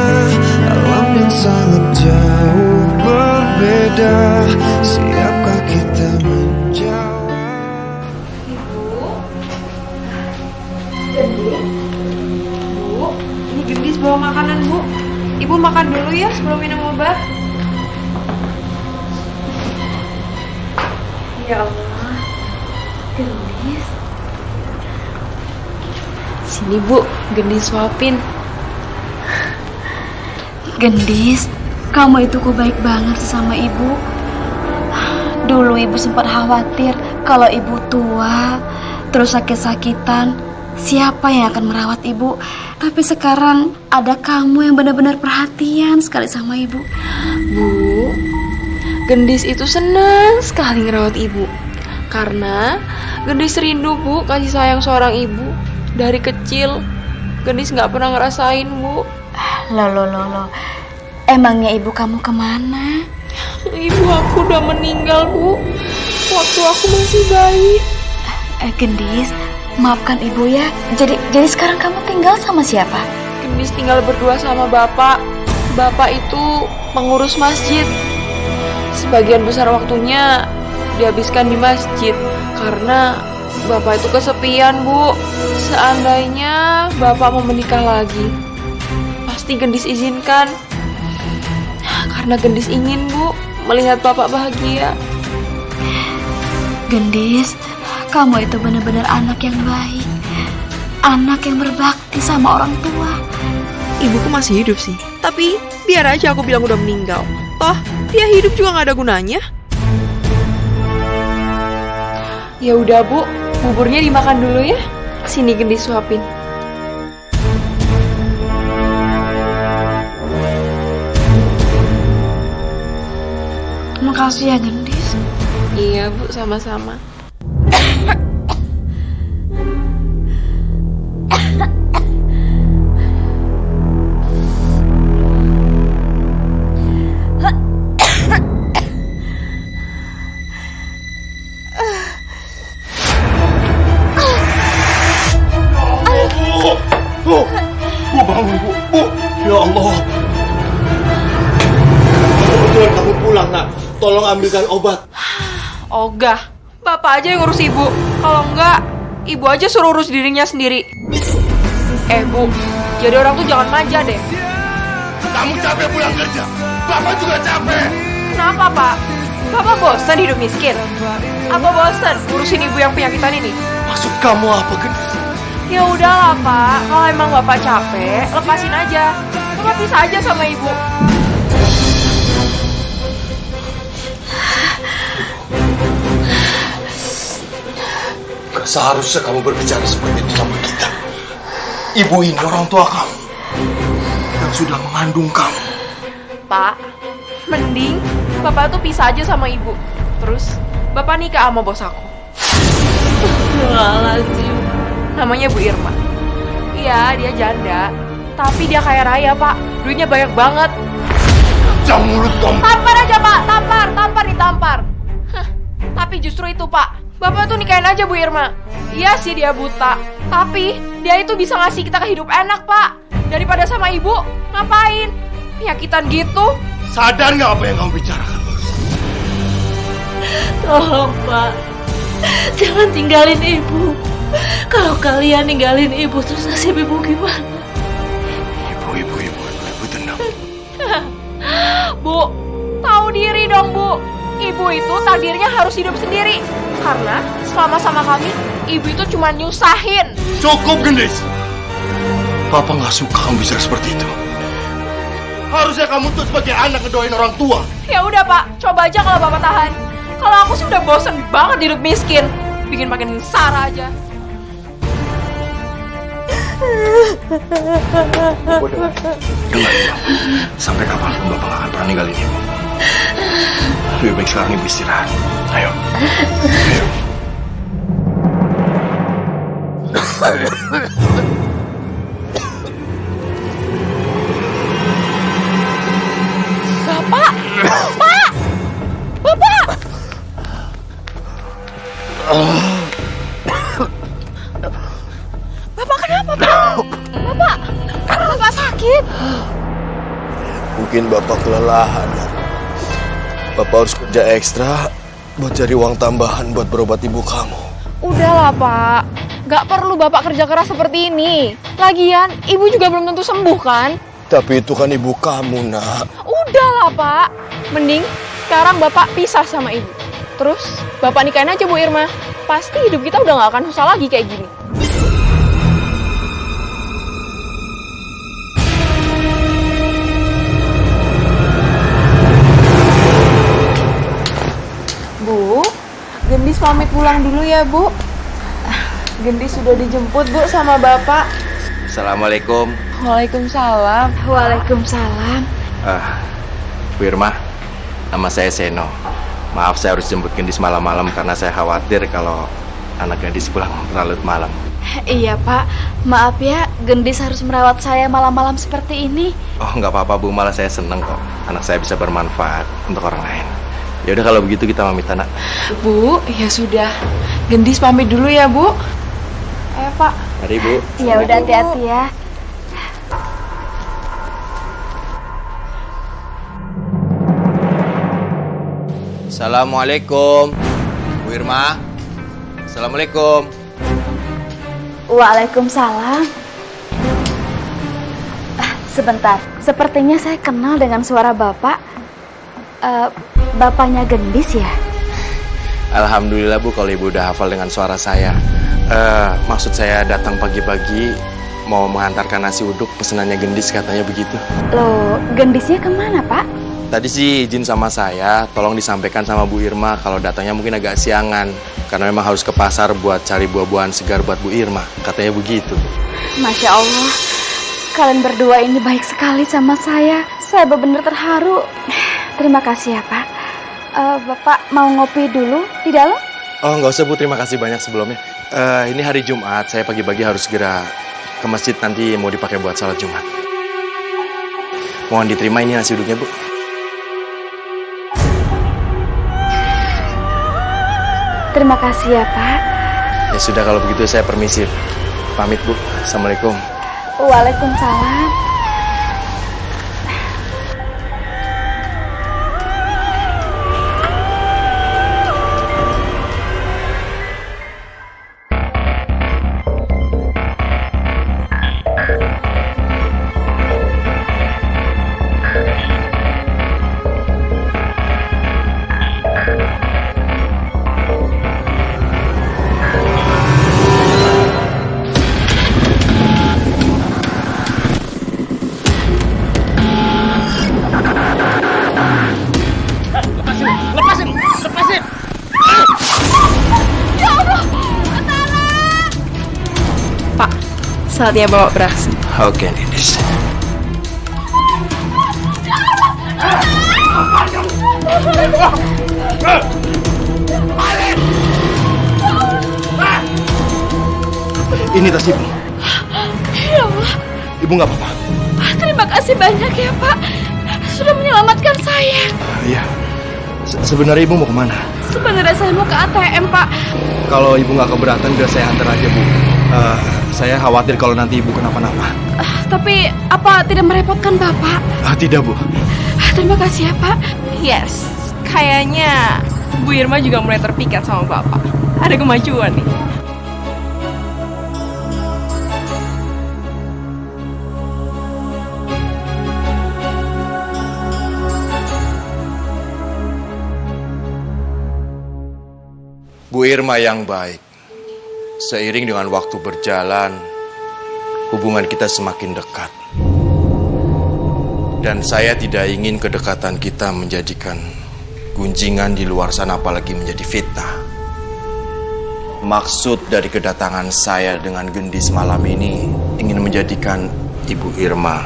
alam yang sangat jauh berbeda. Siapkah kita menjawab? Bu, ini Gendis bawa makanan, Bu. Ibu makan dulu ya sebelum minum obat. Ya Allah, Gendis. Sini Bu, Gendis suapin. Gendis, kamu itu kok baik banget sama ibu. Dulu ibu sempat khawatir kalau ibu tua, terus sakit-sakitan, siapa yang akan merawat ibu? Tapi sekarang ada kamu yang benar-benar perhatian sekali sama ibu. Bu, Gendis itu senang sekali ngerawat ibu. Karena Gendis rindu, Bu, kasih sayang seorang ibu. Dari kecil, Gendis nggak pernah ngerasain, Bu. Loh. Emangnya ibu kamu kemana? Ibu aku udah meninggal, Bu. Waktu aku masih bayi. Gendis, maafkan ibu ya. Jadi sekarang kamu tinggal sama siapa? Gendis tinggal berdua sama bapak. Bapak itu pengurus masjid. Sebagian besar waktunya dihabiskan di masjid karena bapak itu kesepian, Bu. Seandainya bapak mau menikah lagi, pasti Gendis izinkan. Karena Gendis ingin, Bu, melihat bapak bahagia. Gendis, kamu itu benar-benar anak yang baik. Anak yang berbakti sama orang tua. Ibuku masih hidup sih, tapi biar aja aku bilang udah meninggal. Toh, dia hidup juga gak ada gunanya. Ya udah, Bu, buburnya dimakan dulu ya. Sini Gendis suapin. Makasih ya Gendis. Iya, Bu, sama-sama. Bu, bangun, Bu. Bu, ya Allah. Kebetulan kamu pulang, nak. Tolong ambilkan obat. Ogah, bapak aja yang ngurus ibu. Kalau enggak, ibu aja suruh urus dirinya sendiri. Bu, jadi orang tuh jangan manja deh. Kamu capek pulang kerja. Bapak juga capek. Kenapa, Pak? Bapak bosan hidup miskin? Apa bosan ngurusin ibu yang penyakitan ini? Maksud kamu apa, Gendis? Ya udahlah, Pak. Kalau emang bapak capek, lepasin aja. Bapak pisah aja sama ibu. Gak seharusnya kamu berbicara seperti itu sama kita. Ibu ini orang tua kamu yang sudah mengandung kamu. Pak, mending bapak tuh pisah aja sama ibu. Terus bapak nikah sama bos aku. Astagfirullahaladzim. Namanya Bu Irma. Iya, dia janda. Tapi dia kaya raya, Pak. Duitnya banyak banget. Jangan mulut kamu. Tampar aja, Pak. Tampar ditampar. Hah, tapi justru itu, Pak. Bapak tuh nikahin aja Bu Irma. Iya sih dia buta. Tapi dia itu bisa ngasih kita kehidup enak, Pak. Daripada sama ibu, ngapain? Penyakitan gitu. Sadar nggak apa yang kamu bicarakan? Tolong, Pak. Jangan tinggalin ibu. Kalau kalian ninggalin ibu, terus nasib ibu gimana? Ibu tenang. Bu, tahu diri dong, Bu. Ibu itu takdirnya harus hidup sendiri. Karena selama sama kami, ibu itu cuma nyusahin. Cukup, Gendis. Papa nggak suka kamu bicara seperti itu. Harusnya kamu tuh sebagai anak ngedoain orang tua. Ya udah, Pak. Coba aja kalau Bapak tahan. Kalau aku sih udah bosen banget hidup miskin. Bikin makin sengsara aja. Dengar, sampai kapanpun Bapak nggak akan pernah ninggalin ibu. Lebih baik sekarang ibu istirahat. Ayo. Ayo. Bapak! Pak! Bapak! Bapak kenapa, Pak? Bapak! Bapak sakit? Mungkin Bapak kelelahan. Bapak harus kerja ekstra buat cari uang tambahan buat berobat ibu kamu. Udahlah, Pak. Gak perlu Bapak kerja keras seperti ini. Lagian, ibu juga belum tentu sembuh, kan? Tapi itu kan ibu kamu, nak. Udahlah, Pak. Mending sekarang Bapak pisah sama ibu. Terus, Bapak nikahin aja Bu Irma. Pasti hidup kita udah gak akan susah lagi kayak gini. Bu, Gendis pamit pulang dulu ya, Bu. Gendis sudah dijemput, Bu, sama Bapak. Assalamualaikum. Waalaikumsalam. Waalaikumsalam. Bu Irma, nama saya Seno. Maaf saya harus jemput Gendis malam-malam karena saya khawatir kalau anak Gendis pulang terlalu malam. Iya Pak, maaf ya, Gendis harus merawat saya malam-malam seperti ini. Oh nggak apa-apa Bu, malah saya seneng kok. Anak saya bisa bermanfaat untuk orang lain. Ya udah kalau begitu kita pamit anak. Bu, ya sudah. Gendis pamit dulu ya, Bu. Ayo, Pak. Mari Bu. Ya udah, hati-hati ya. Assalamualaikum Bu Irma. Assalamualaikum. Waalaikumsalam. Sebentar, sepertinya saya kenal dengan suara Bapak. Bapaknya Gendis ya? Alhamdulillah Bu kalau Ibu udah hafal dengan suara saya. Maksud saya datang pagi-pagi mau mengantarkan nasi uduk, pesenannya Gendis katanya begitu. Loh, Gendisnya kemana Pak? Tadi sih izin sama saya, tolong disampaikan sama Bu Irma kalau datangnya mungkin agak siangan. Karena memang harus ke pasar buat cari buah-buahan segar buat Bu Irma, katanya begitu. Masya Allah, kalian berdua ini baik sekali sama saya. Saya benar-benar terharu. Terima kasih ya Pak. Bapak mau ngopi dulu di dalam? Oh nggak usah Bu, terima kasih banyak sebelumnya. Ini hari Jumat, saya pagi-pagi harus segera ke masjid, nanti mau dipakai buat salat Jumat. Mohon diterima ini nasi uduknya Bu. Terima kasih ya Pak. Ya sudah kalau begitu saya permisi. Pamit Bu. Assalamualaikum. Waalaikumsalam. Saatnya bawa beras. Oke, Gendis. Ini tas Ibu. Ya Allah. Ibu nggak apa-apa. Terima kasih banyak ya Pak. Sudah menyelamatkan saya. Iya. Sebenarnya Ibu mau kemana? Sebenarnya saya mau ke ATM Pak. Kalau Ibu nggak keberatan, biar saya antar aja Bu. Saya khawatir kalau nanti Ibu kenapa-napa. Tapi apa tidak merepotkan Bapak? Tidak Bu. Terima kasih ya Pak. Yes, kayaknya Bu Irma juga mulai terpikat sama Bapak. Ada kemajuan nih. Bu Irma yang baik. Seiring dengan waktu berjalan, hubungan kita semakin dekat. Dan saya tidak ingin kedekatan kita menjadikan gunjingan di luar sana, apalagi menjadi fitnah. Maksud dari kedatangan saya dengan Gendis malam ini ingin menjadikan Ibu Irma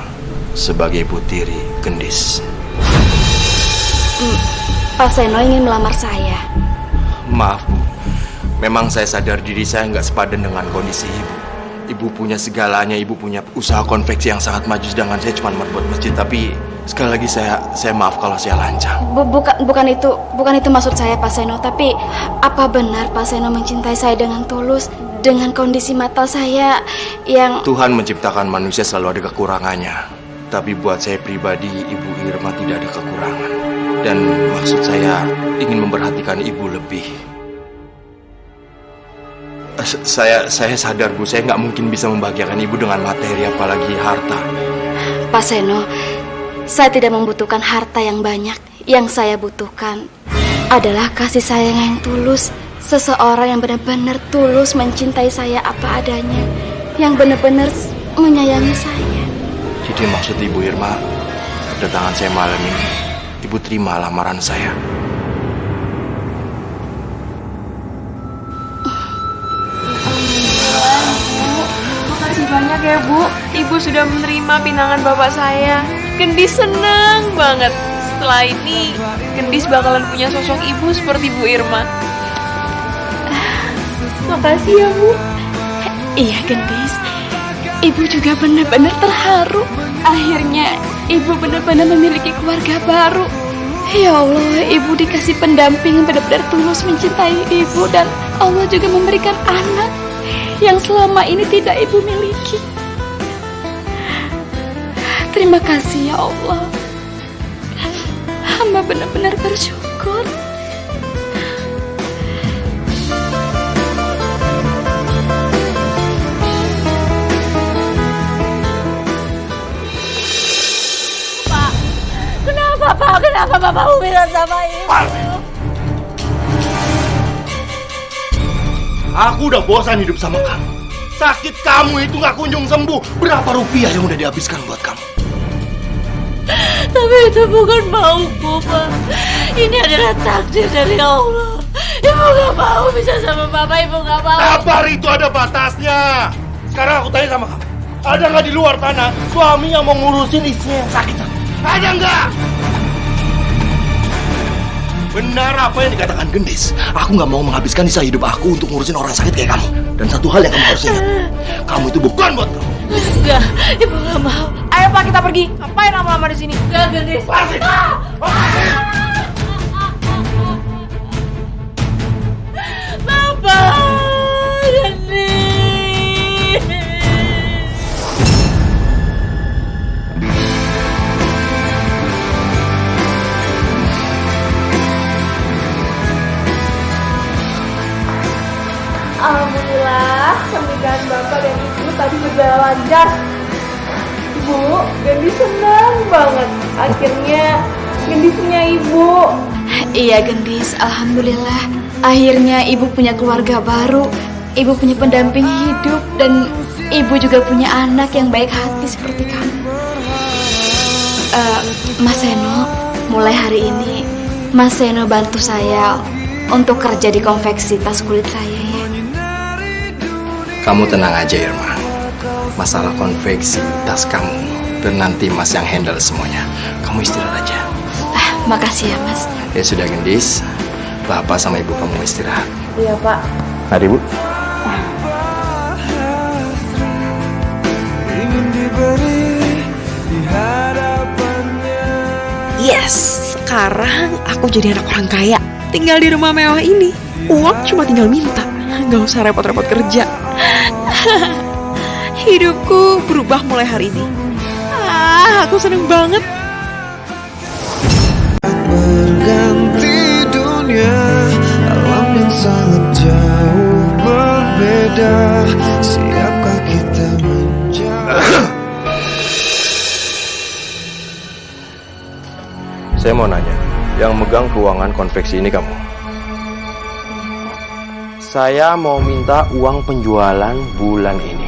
sebagai ibu tiri Gendis. Pak Seno ingin melamar saya. Maaf, Bu. Memang saya sadar diri saya nggak sepadan dengan kondisi Ibu. Ibu punya segalanya, Ibu punya usaha konveksi yang sangat maju, sedangkan saya cuma buat masjid. Tapi sekali lagi saya maaf kalau saya lancang. Bukan itu maksud saya, Pak Seno. Tapi apa benar Pak Seno mencintai saya dengan tulus, dengan kondisi mata saya yang... Tuhan menciptakan manusia selalu ada kekurangannya. Tapi buat saya pribadi, Ibu Irma tidak ada kekurangan. Dan maksud saya ingin memperhatikan Ibu lebih. Saya sadar, Bu, saya nggak mungkin bisa membahagiakan Ibu dengan materi, apalagi harta. Pak Seno, saya tidak membutuhkan harta yang banyak. Yang saya butuhkan adalah kasih sayang yang tulus. Seseorang yang benar-benar tulus mencintai saya apa adanya, yang benar-benar menyayangi saya. Jadi maksud Ibu Irma, kedatangan saya malam ini, Ibu terima lamaran saya. Makasih banyak ya, Bu. Ibu sudah menerima pinangan bapak saya. Gendis senang banget. Setelah ini, Gendis bakalan punya sosok ibu seperti Bu Irma. Makasih ya, Bu. Iya, Gendis. Ibu juga benar-benar terharu. Akhirnya, Ibu benar-benar memiliki keluarga baru. Ya Allah, Ibu dikasih pendamping yang benar-benar tulus mencintai Ibu. Dan Allah juga memberikan anak yang selama ini tidak Ibu miliki. Terima kasih ya Allah. Hamba benar-benar bersyukur. Kenapa Bapak umiran sama Ibu? Aku udah bosan hidup sama kamu. Sakit kamu itu gak kunjung sembuh. Berapa rupiah yang udah dihabiskan buat kamu? Tapi itu bukan mauku, Pak. Ini adalah takdir dari Allah. Ibu gak mau bisa sama Bapak, Ibu gak mau. Sabar, itu ada batasnya. Sekarang aku tanya sama kamu, ada nggak di luar tanah suami yang mau ngurusin istrinya yang sakit? Ada nggak? Benar apa yang dikatakan Gendis. Aku nggak mau menghabiskan sisa hidup aku untuk ngurusin orang sakit kayak kamu. Dan satu hal yang kamu harus ingat, kamu itu bukan buat kamu. Enggak, Ibu gak mau. Ayo Pak, kita pergi. Ngapain lama-lama di sini? Enggak, Gendis. Bapak, Gendis. Alhamdulillah, pernikahan Bapak dan Ibu tadi berjalan lancar. Bu, Gendis senang banget. Akhirnya Gendis punya Ibu. Iya, Gendis, alhamdulillah. Akhirnya Ibu punya keluarga baru. Ibu punya pendamping hidup. Dan Ibu juga punya anak yang baik hati seperti kamu. Mas Seno, mulai hari ini Mas Seno bantu saya untuk kerja di konveksi tas kulit saya ya. Kamu tenang aja, Irma. Masalah konveksi tas kamu, dan nanti Mas yang handle semuanya. Kamu istirahat aja. Makasih ya, Mas. Ya sudah, Gendis. Bapak sama Ibu kamu istirahat. Iya, Pak. Mari, Bu. Yes, sekarang aku jadi anak orang kaya. Tinggal di rumah mewah ini. Uang cuma tinggal minta. Gak usah repot-repot kerja. Hidupku berubah mulai hari ini. Aku seneng banget. Berganti dunia, alam yang sangat jauh berbeda. Siapkah kita menjauh? Saya mau nanya, yang megang keuangan konveksi ini kamu? Saya mau minta uang penjualan bulan ini.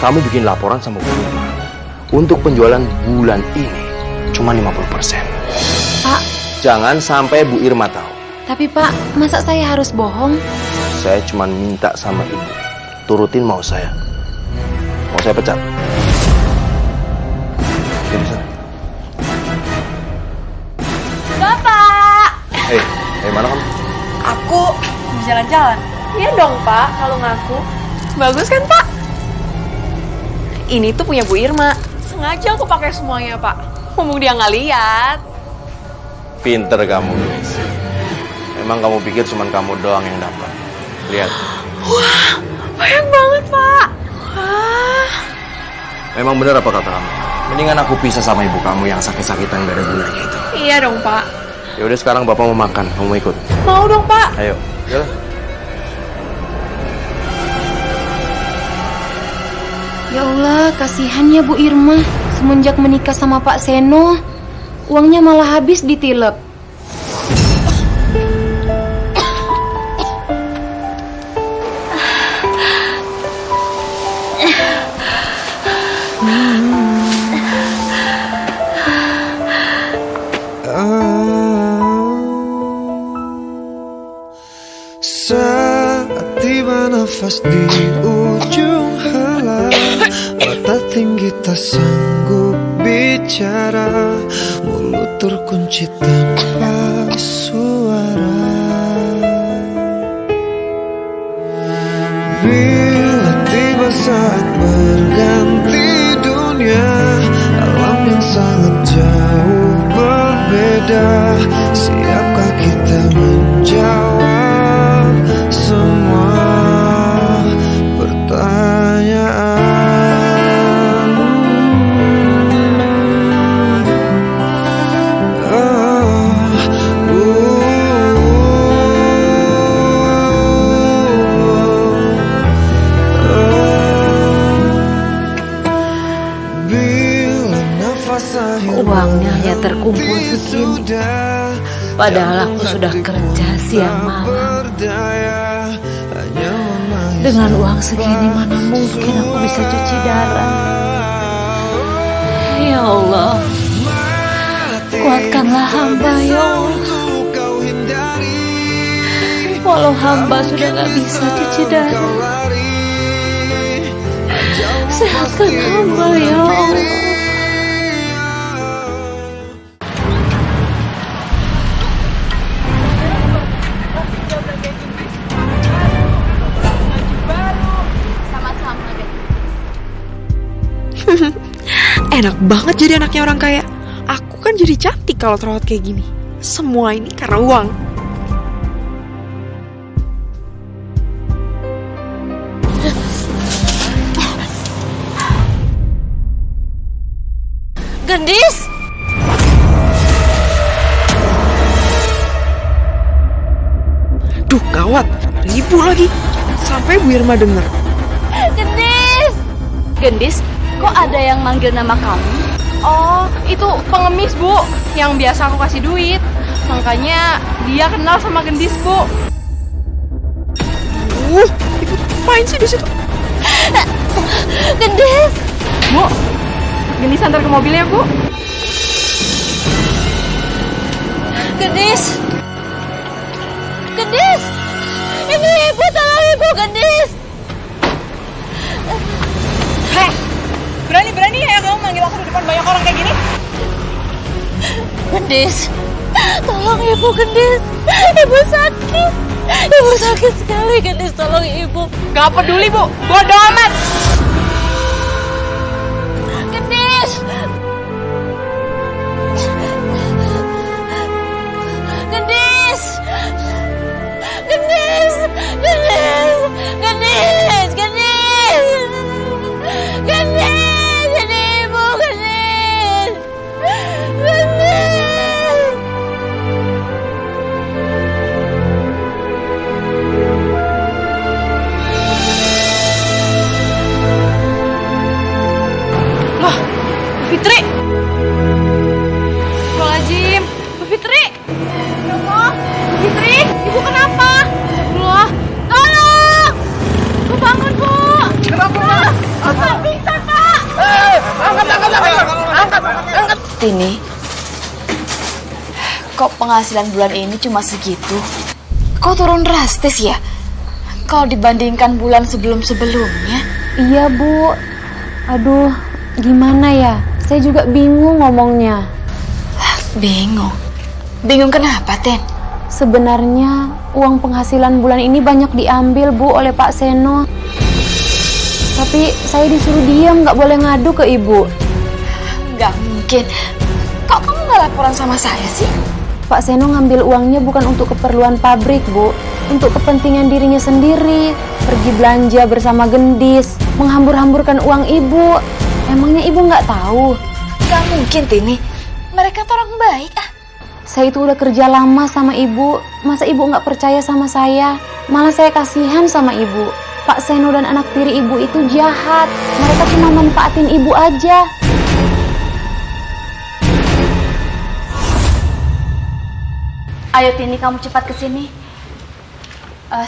Kamu bikin laporan sama Bu Irma. Untuk penjualan bulan ini cuma 50%. Pak. Jangan sampai Bu Irma tahu. Tapi Pak, masa saya harus bohong? Saya cuma minta sama Ibu, turutin mau saya. Mau saya pecat? Jadi sana. Bapak! Hei, mana kamu? Aku mau jalan-jalan. Iya dong, Pak, kalau ngaku. Bagus kan, Pak? Ini tuh punya Bu Irma. Sengaja aku pakai semuanya, Pak. Mumpung dia nggak lihat. Pinter kamu, guys. Memang kamu pikir cuma kamu doang yang dapat. Lihat. Wah, banyak banget, Pak. Wah. Memang benar apa kata kamu? Mendingan aku pisah sama ibu kamu yang sakit-sakitan gak ada gunanya itu. Iya dong, Pak. Ya udah sekarang bapak mau makan, kamu mau ikut? Mau dong, Pak. Ayo, jalan. Ya Allah, kasihan ya Bu Irma. Semenjak menikah sama Pak Seno, uangnya malah habis ditilep. Saat tiba nafas di ujung hala, mata tinggi tak sanggup bicara, mulut terkunci tanpa suara. Bila tiba saat berganti dunia, alam yang sangat jauh berbeda, siapkah kita menjawab semua pertanyaan? Uangnya hanya terkumpul segini. Padahal aku sudah kerja siang malam. Dengan uang segini mana mungkin aku bisa cuci darah. Ya Allah, kuatkanlah hamba ya Allah. Walau hamba sudah gak bisa cuci darah, sehatkan hamba ya Allah. Enak banget jadi anaknya orang kaya. Aku kan jadi cantik kalau terawat kayak gini. Semua ini karena uang. Gendis! Duh, gawat. Ribu lagi. Sampai Bu Irma denger. Gendis! Gendis, kok ada yang manggil nama kamu? Oh, itu pengemis, Bu, yang biasa aku kasih duit. Makanya dia kenal sama Gendis, Bu. Ibu main sih di situ. Gendis! Bu, Gendis antar ke mobilnya, Bu. Gendis! Gendis! Ini ibu, tolong ibu, Gendis! Heh, berani-berani ya kamu manggil aku di depan banyak orang kayak gini? Gendis, tolong ibu, Gendis. Ibu sakit. Ibu sakit sekali, Gendis. Tolong ibu. Gak peduli, Bu. Bodoh amat. Gendis. Gendis. Gendis. Gendis. Gendis. Gendis. Gendis. Ini ibu, Gendis. Gendis. Loh, Fitri. Astagfirullahaladzim. Bu Fitri. Ya Allah. Bu Fitri, ibu kenapa? Astagfirullah. Tolong. Bu bangun, Bu. Kenapa? Aku pingsan, Pak. Angkat. Tini, kok penghasilan bulan ini cuma segitu? Kok turun drastis ya? Kalau dibandingkan bulan sebelum-sebelumnya? Iya Bu, Aduh, gimana ya? Saya juga bingung ngomongnya. Bingung? Bingung kenapa, Ten? Sebenarnya uang penghasilan bulan ini banyak diambil, Bu, oleh Pak Seno. Tapi saya disuruh diam, nggak boleh ngadu ke Ibu. Nggak mungkin. Kok kamu nggak laporan sama saya sih? Pak Seno ngambil uangnya bukan untuk keperluan pabrik, Bu. Untuk kepentingan dirinya sendiri. Pergi belanja bersama Gendis. Menghambur-hamburkan uang Ibu. Emangnya Ibu nggak tahu? Nggak mungkin, Tini. Mereka tuh orang baik, ah. Saya itu udah kerja lama sama Ibu. Masa Ibu nggak percaya sama saya? Malah saya kasihan sama Ibu. Pak Seno dan anak tiri Ibu itu jahat. Mereka cuma manfaatin Ibu aja. Ayo Tini, kamu cepat ke sini.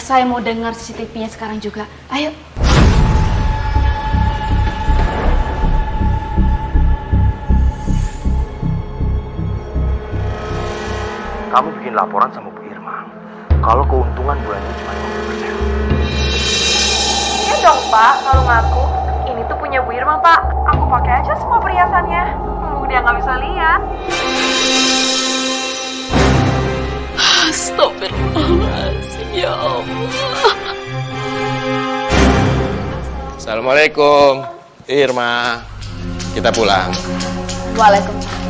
Saya mau dengar CCTV-nya sekarang juga. Ayo. Kamu bikin laporan sama Bu Irma kalau keuntungan bulan ini cuma 50%. Iya dong Pak, kalau ngaku ini tuh punya Bu Irma Pak. Aku pakai aja semua perhiasannya. Dia nggak bisa lihat. Astagfirullahaladzim, ya Allah. Assalamualaikum, Irma. Kita pulang. Waalaikumsalam.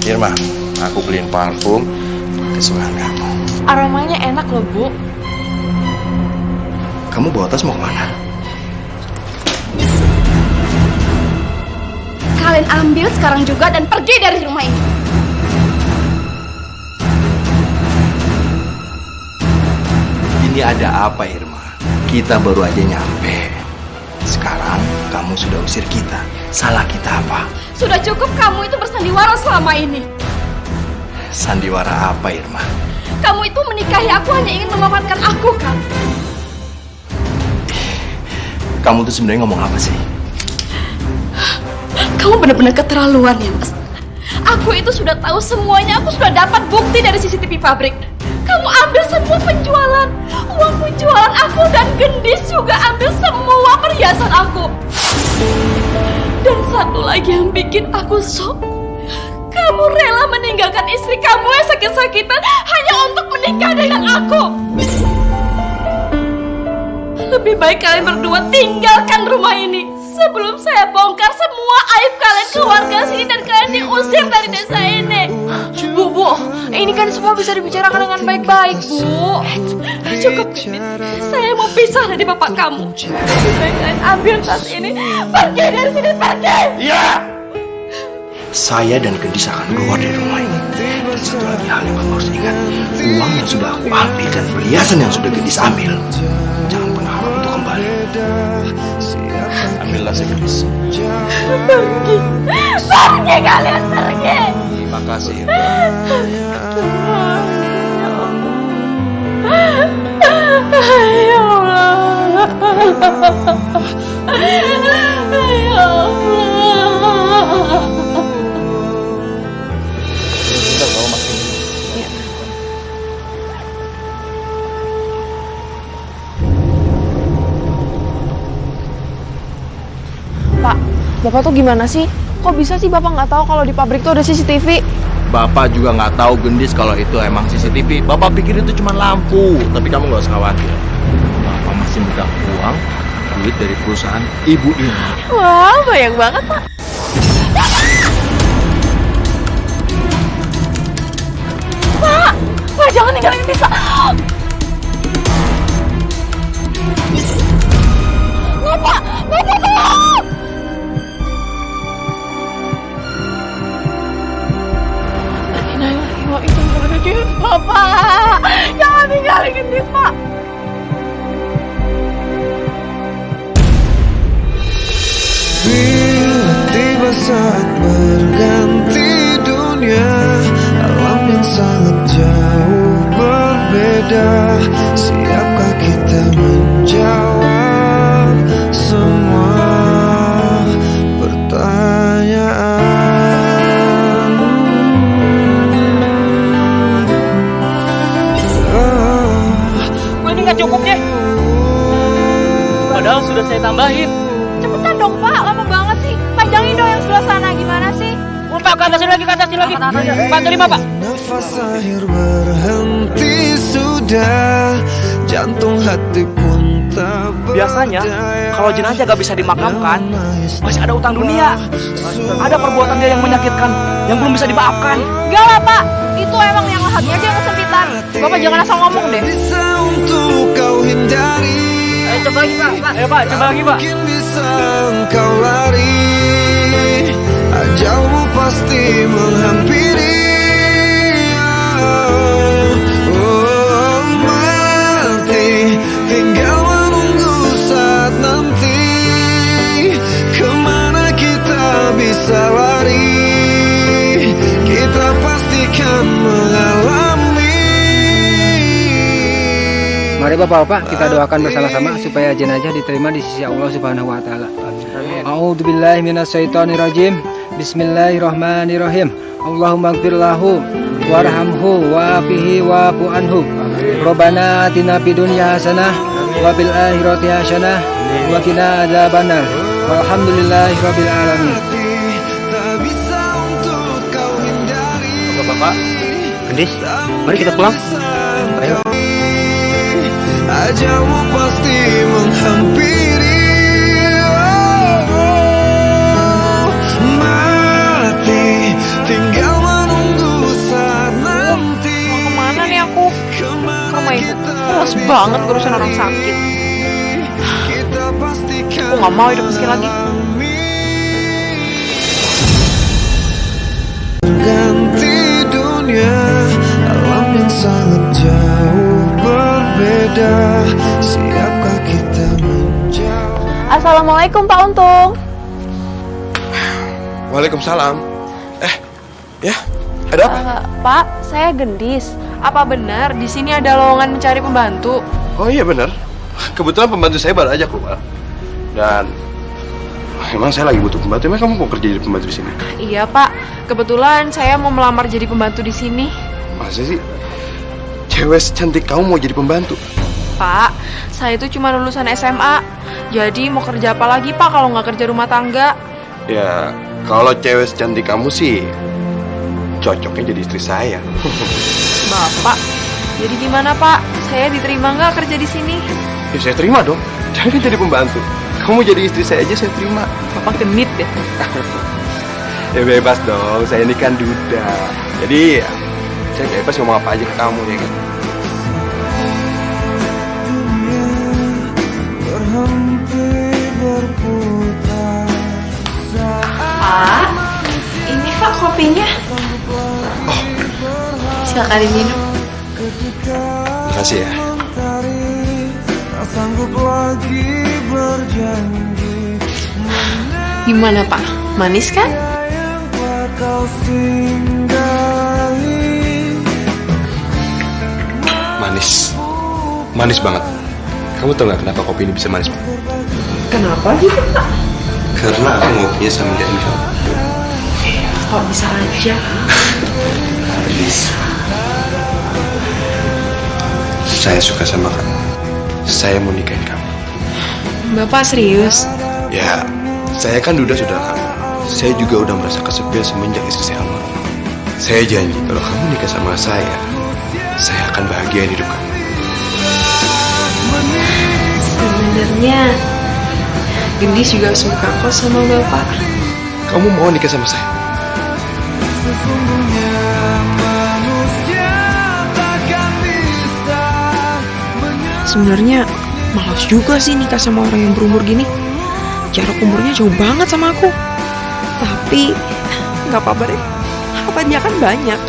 Irma, aku beliin parfum kesukaan kamu. Aromanya enak loh Bu. Kamu bawa tas mau kemana? Kalian ambil sekarang juga dan pergi dari rumah ini. Ini ada apa, Irma? Kita baru aja nyampe. Sekarang kamu sudah usir kita. Salah kita apa? Sudah cukup kamu itu bersandiwara selama ini. Sandiwara apa, Irma? Kamu itu menikahi aku hanya ingin memanfaatkan aku, kan? Kamu tuh sebenarnya ngomong apa sih? Kamu benar-benar keterlaluan ya, Mas. Aku itu sudah tahu semuanya. Aku sudah dapat bukti dari CCTV pabrik. Kamu ambil semua penjualan. Uang penjualan aku dan Gendis juga ambil semua perhiasan aku. Dan satu lagi yang bikin aku shock. Kamu rela meninggalkan istri kamu yang sakit-sakitan hanya untuk menikah dengan aku. Lebih baik kalian berdua tinggalkan rumah ini sebelum saya bongkar semua aib kalian keluarga sini dan kalian diusir dari desa ini. Bu, ini kan semua bisa dibicarakan dengan baik-baik, Bu. Cukup, Gendis. Saya mau pisah dari bapak kamu. Lebih baik kalian ambil tas ini. Pergi dari sini, pergi! Iya! Saya dan Gendis akan keluar dari rumah ini. Dan satu lagi hal yang kamu harus ingat. Uang yang sudah aku ambil dan perhiasan yang sudah Gendis ambil, jangan pernah harap untuk kembali. Ambillah si Gendis. Pergi! Pergi kalian, pergi! Terima kasih. Ya Allah. Ya Allah. Bentar, kamu makin. Pak, Bapak tuh gimana sih? Kok bisa sih Bapak nggak tahu kalau di pabrik tuh ada CCTV? Bapak juga nggak tahu Gendis kalau itu emang CCTV. Bapak pikir itu cuma lampu. Tapi kamu nggak usah khawatir. Bapak masih minta uang, duit dari perusahaan Ibu Irma. Wah, banyak banget Pak. Pak, jangan tinggalin Gendis, Pak. Bapak, tolong! Bapak, jangan tinggalin Gendis, Pak. Bila tiba saat berganti dunia, alam yang sangat jauh berbeda. Siapkah kita menjawab semua pertanyaan? Gue ini nggak cukup deh. Padahal sudah saya tambahin. Cepetan dong Pak, sana, gimana sih? Pak, ke atas lagi, ke atas lagi. Bantu 5, Pak. Nafas akhir berhenti sudah, jantung hati pun tak Biasanya kalau jenazah gak bisa dimakamkan, masih ada utang dunia. Ada perbuatan dia yang menyakitkan, yang belum bisa dimaafkan. Enggak lah, Pak. Itu emang yang lahannya aja yang kesempitan. Bapak jangan asal ngomong deh. bisa untuk kau hindari. Ayo coba lagi, Pak. Ayo, Pak, coba lagi, Pak. Mungkin bisa engkau lari, ajalmu pasti menghampiri. Oh, mati tinggal menunggu saat nanti. Kemana kita bisa lari, kita pastikan mengalami. Mari Bapak-bapak kita doakan bersama-sama supaya jenazah diterima di sisi Allah Subhanahu wa taala. A'udzubillahi minasyaitonirrajim. Bismillahirrahmanirrahim. Allahumma ighfir lahu warhamhu wa'afihi wa'fu anhu. Rabbana atina fid dunya hasanah wa fil akhirati hasanah wa qina adzabannar. Walhamdulillahirabbil alamin. Bapak, Gendis, mari kita pulang. Ayo. Ajalmu pasti menghampiri. Oh, mati tinggal menunggu saat nanti. Mau kemana nih aku? Ke rumah ibu. Keras banget urusan orang sakit. Aku gak mau hidup miskin lagi. Ganti dunia, alam yang sangat jauh berbeda. Siapkah kita menjauh? Assalamualaikum Pak Untung. Waalaikumsalam. Ya, ada apa? Pak, saya Gendis. Apa benar di sini ada lowongan mencari pembantu? Oh iya benar. Kebetulan pembantu saya baru aja keluar. Dan emang saya lagi butuh pembantu. Emang kamu mau kerja jadi pembantu di sini? Iya Pak, kebetulan saya mau melamar jadi pembantu di sini. Masa sih? Cewek secantik kamu mau jadi pembantu? Pak, saya itu cuma lulusan SMA. Jadi mau kerja apa lagi Pak kalau nggak kerja rumah tangga? Ya, kalau cewek secantik kamu sih cocoknya jadi istri saya. Bapak, jadi gimana Pak? Saya diterima nggak kerja di sini? Ya saya terima dong. Jangan jadi pembantu. Kamu jadi istri saya aja saya terima. Bapak genit ya? Ya bebas dong. Saya ini kan duda. Jadi ya, saya bebas ngomong apa aja ke kamu ya kan. Pak, ini Pak kopinya. Oh, silakan diminum. Makasih ya. Gimana Pak? Manis kan? Manis. Manis banget. Kamu tahu nggak kenapa kopi ini bisa manis? Kenapa gitu Pak? Karena aku ngopinya sama dia kamu. Kok bisa aja? Bisa. Saya suka sama kamu. Saya mau nikahin kamu. Bapak serius? Ya, saya kan duda saudara kamu. Saya juga udah merasa kesepian semenjak istri saya almarhum. Saya janji kalau kamu nikah sama saya akan bahagia di hidup kamu. Sebenarnya Gendis juga suka kok sama Bapak. Kamu mau nikah sama saya? Sebenarnya malas juga sih nikah sama orang yang berumur gini. Jarak umurnya jauh banget sama aku. Tapi nggak apa-apa deh. Harapannya kan banyak.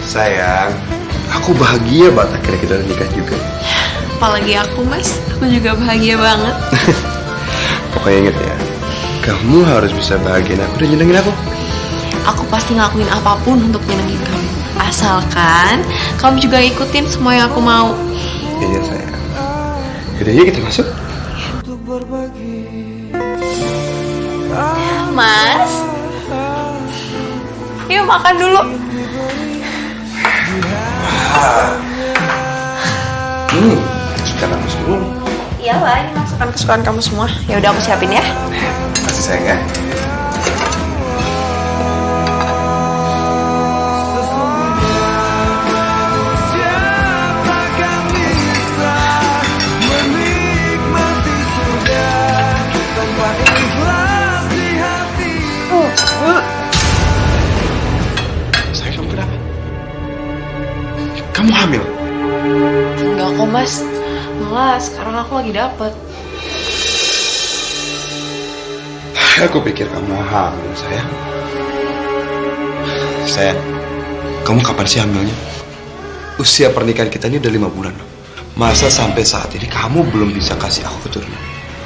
Sayang, aku bahagia banget akhirnya kita nikah juga. Apalagi aku Mas, aku juga bahagia banget. Pokoknya inget ya, kamu harus bisa bahagiain aku dan nyenengin aku. Aku pasti ngelakuin apapun untuk nyenengin kamu. Asalkan kamu juga ikutin semua yang aku mau. Iya sayang. Yaudah yuk kita masuk. Mas, yuk makan dulu. Sekarang masuk dulu. Iyalah, ini masakan kesukaan kamu semua. Ya udah aku siapin ya. Kasih sayang ya. Sayang, kamu kenapa? Kamu hamil? Enggak kok mas, malah sekarang aku lagi dapet. Aku pikir kamu hamil, sayang. Sayang, kamu kapan sih hamilnya? Usia pernikahan kita ini udah 5 bulan loh. Masa sampai saat ini kamu belum bisa kasih aku keturunan?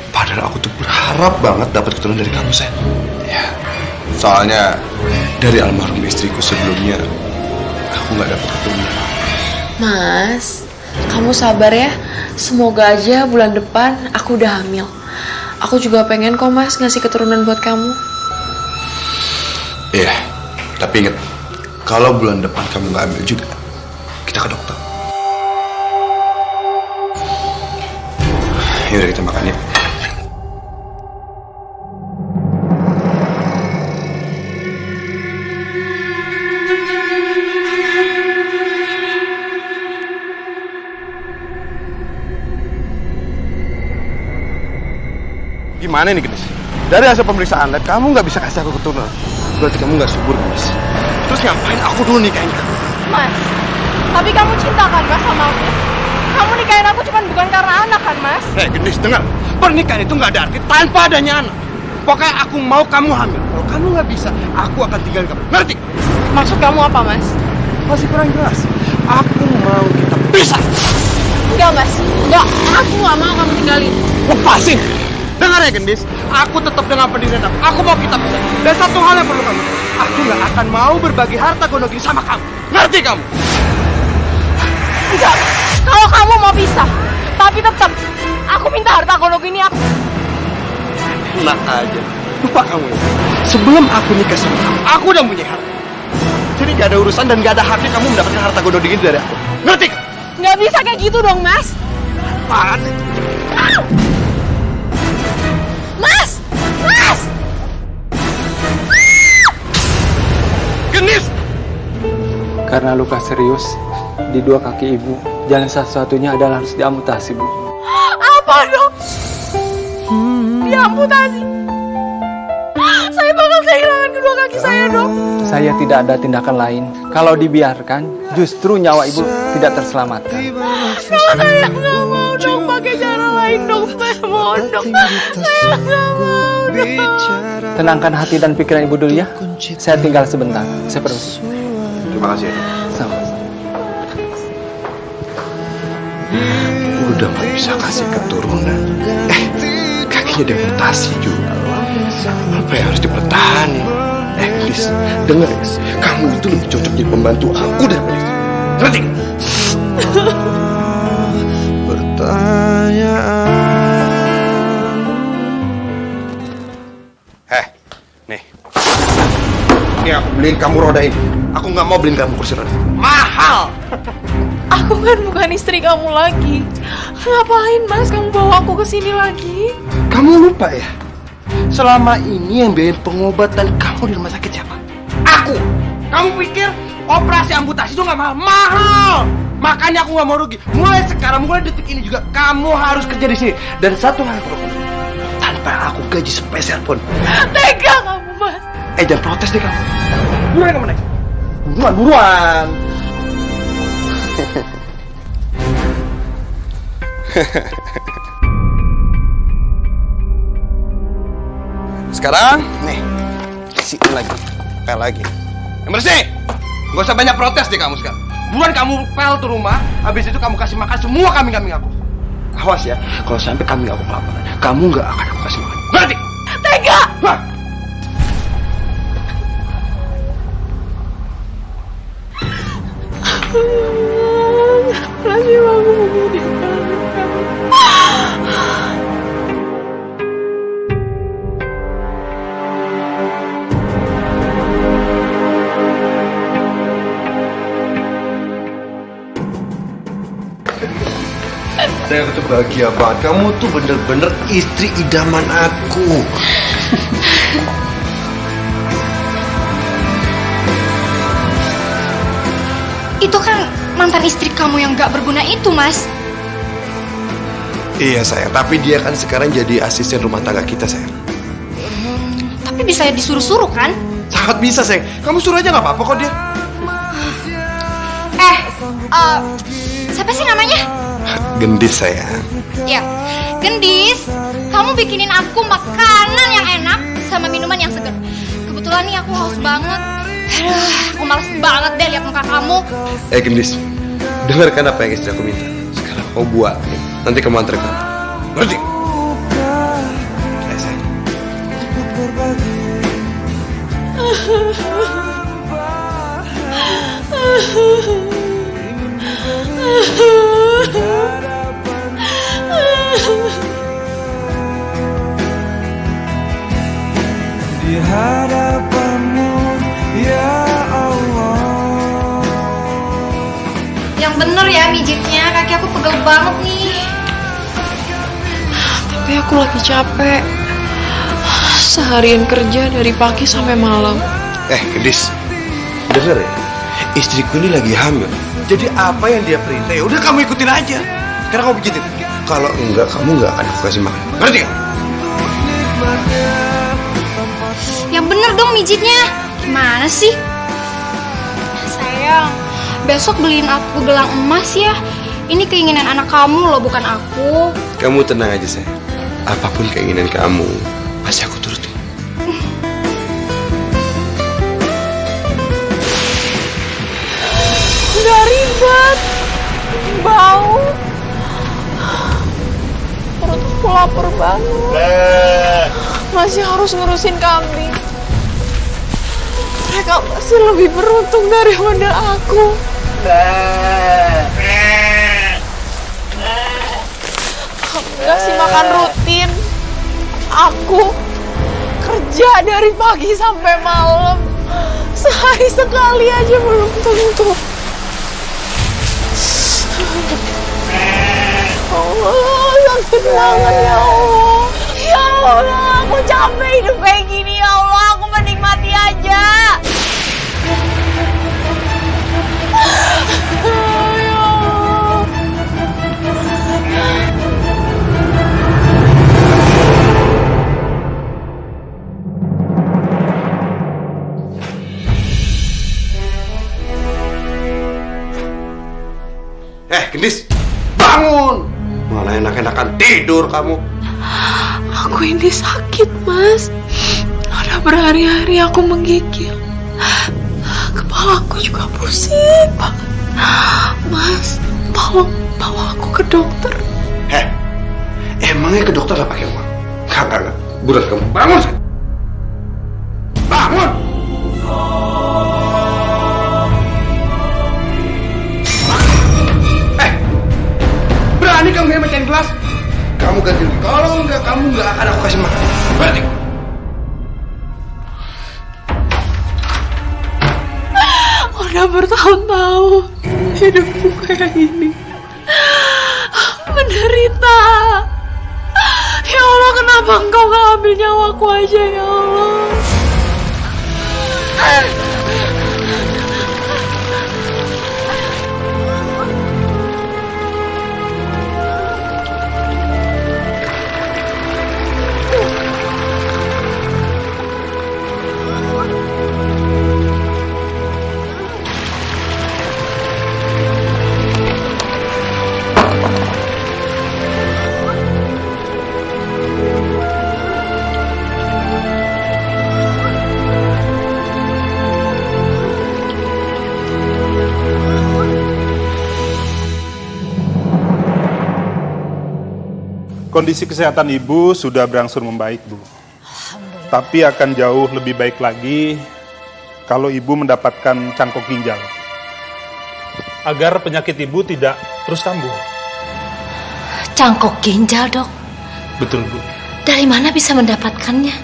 Padahal aku tuh berharap banget dapat keturunan dari kamu, sayang. Ya, soalnya dari almarhum istriku sebelumnya, aku nggak dapat keturunan. Mas, kamu sabar ya. Semoga aja bulan depan aku udah hamil. Aku juga pengen kok mas ngasih keturunan buat kamu. Iya, tapi ingat, kalau bulan depan kamu nggak hamil juga, kita ke dokter. Yaudah kita makan ya. Gimana nih, Gendis? Dari hasil pemeriksaan lab, kamu nggak bisa kasih aku keturunan. Berarti kamu nggak subur, Gendis. Terus ngapain aku dulu nikahin kamu? Mas, tapi kamu cinta kan mas sama aku? Kamu nikahin aku cuma bukan karena anak kan mas? Gendis, dengar. Pernikahan itu nggak ada arti tanpa adanya anak. Pokoknya aku mau kamu hamil. Kalau kamu nggak bisa, aku akan tinggalin kamu. Ngerti? Maksud kamu apa mas? Masih kurang jelas. Aku mau kita pisah. Enggak mas, enggak. Aku gak mau kamu tinggalin. Lepasin! Dengar ya Gendis, aku tetap dengan pendirian aku. Aku mau kita pisah. Dan satu hal yang perlu kamu, aku nggak akan mau berbagi harta Gondogiri sama kamu. Ngerti kamu? Enggak, kalau kamu mau pisah, tapi tetap aku minta harta gondok ini aku. Enak aja. Lupa kamu ya. Sebelum aku nikah sama kamu, aku udah punya harta. Jadi gak ada urusan dan gak ada haknya kamu mendapatkan harta Gondogiri dari aku. Ngerti? Nggak bisa kayak gitu dong mas. Apaan sih? Mas! Mas! Gendis! Karena luka serius di 2 kaki ibu, jalan satu-satunya adalah harus diamputasi, Bu. Apa dong? Diamputasi. Saya bakal kehilangan kedua kaki saya dong. Saya tidak ada tindakan lain. Kalau dibiarkan, justru nyawa ibu tidak terselamatkan. Kalau saya nggak mau dong pakai cara lain dong. Saya mohon dong. Saya nggak mau dong. Tenangkan hati dan pikiran ibu dulu ya. Saya tinggal sebentar. Saya permisi. Terima kasih ya. Sama-sama. Udah nggak bisa kasih keturunan. Kakinya diamputasi juga. Apa yang harus dipertahankan? Gendis, dengar ya. Kamu itu lebih cocok jadi pembantu aku daripada istri. Ngerti? Nih. Ini aku beliin kamu roda ini. Aku nggak mau beliin kamu kursi roda. Mahal. Aku kan bukan istri kamu lagi. Ngapain mas kamu bawa aku ke sini lagi? Kamu lupa ya? Selama ini yang biayain pengobatan kamu di rumah sakit siapa? Aku! Kamu pikir operasi amputasi itu nggak mahal? Mahal! Makanya aku nggak mau rugi. Mulai sekarang, mulai detik ini juga, kamu harus kerja di sini. Dan satu hal yang perlu kamu, tanpa aku gaji sepeser pun. Tega kamu mas. Jangan protes deh kamu. Buruan kamu naik. Buruan. Sekarang, nih, isiin lagi, pel lagi. Yang bersih! Gak usah banyak protes deh kamu sekarang. Buruan kamu pel tuh rumah, habis itu kamu kasih makan semua kambing-kambing aku. Awas ya, kalau sampai kambing aku kelaparan, kamu nggak akan aku kasih makan. Berarti? Tega! Hah? Lagi aku begini. Saya tuh bahagia banget. Kamu tuh bener-bener istri idaman aku. Itu kan mantan istri kamu yang gak berguna itu, Mas. Iya sayang, tapi dia kan sekarang jadi asisten rumah tangga kita sayang. Tapi bisa disuruh-suruh kan? Sangat bisa sayang. Kamu suruh aja nggak apa-apa kok dia. Siapa sih namanya? Gendis sayang. Ya, Gendis, kamu bikinin aku makanan yang enak sama minuman yang segar. Kebetulan nih aku haus banget. Aduh, aku males banget deh lihat muka kamu. Gendis, dengarkan apa yang istri aku minta. Sekarang kau buat nih. Nanti kamu antar kamu. Ngerti? Sayang. Di hadapanmu ya Allah. Yang bener ya mijitnya, kaki aku pegel banget nih. Tapi aku lagi capek. Seharian kerja dari pagi sampai malam. Gendis, denger ya. Istriku ini lagi hamil. Jadi apa yang dia perintah, ya udah kamu ikutin aja. Sekarang kamu pijitin. Kalau enggak, kamu enggak akan aku kasih makan. Ngerti gak? Yang bener dong mijitnya. Gimana sih? Sayang, besok beliin aku gelang emas ya. Ini keinginan anak kamu loh, bukan aku. Kamu tenang aja sayang. Apapun keinginan kamu, pasti aku turutin. Udah ribet, bau, perut aku lapar banget. Masih harus ngurusin kambing. Mereka pasti lebih beruntung daripada aku. Kamu kasih makan rutin. Aku kerja dari pagi sampai malam. Sehari sekali aja belum tentu. Allah, sakit banget ya Allah. Ya Allah, aku capek hidup kayak gini ya Allah. Aku menikmati aja. Ya Allah. Gendis, bangun. Malah enak-enakan tidur kamu. Aku ini sakit, Mas. Udah berhari-hari aku menggigil. Kepalaku juga pusing banget. Mas, tolong bawa aku ke dokter. Emangnya ke dokter gak pakai uang? Enggak. Buruan kamu, bangun. Bangun. Berani kamu yang mecahin gelas? Kamu ganti rugi. Kalau enggak, kamu enggak akan aku kasih makan. Berarti. Udah bertahun-tahun hidupku kayak gini. Menderita. Ya Allah, kenapa engkau gak ambil nyawaku aja ya Allah? Kondisi kesehatan ibu sudah berangsur membaik, Bu. Tapi akan jauh lebih baik lagi kalau ibu mendapatkan cangkok ginjal. Agar penyakit ibu tidak terus kambuh. Cangkok ginjal, Dok? Betul, Bu. Dari mana bisa mendapatkannya?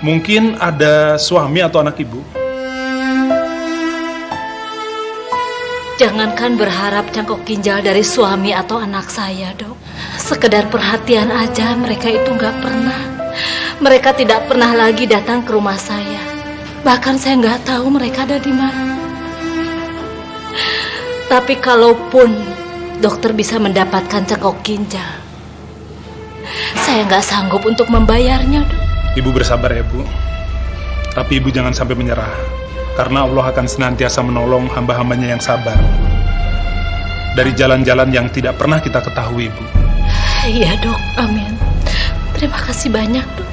Mungkin ada suami atau anak ibu. Jangankan berharap cangkok ginjal dari suami atau anak saya, Dok. Sekedar perhatian aja mereka itu nggak pernah. Mereka tidak pernah lagi datang ke rumah saya. Bahkan saya nggak tahu mereka ada di mana. Tapi kalaupun dokter bisa mendapatkan cangkok ginjal, saya nggak sanggup untuk membayarnya, Dok. Ibu bersabar ya, Bu. Tapi Ibu jangan sampai menyerah. Karena Allah akan senantiasa menolong hamba-hambanya yang sabar dari jalan-jalan yang tidak pernah kita ketahui, Bu. Iya, Dok. Amin. Terima kasih banyak, Dok.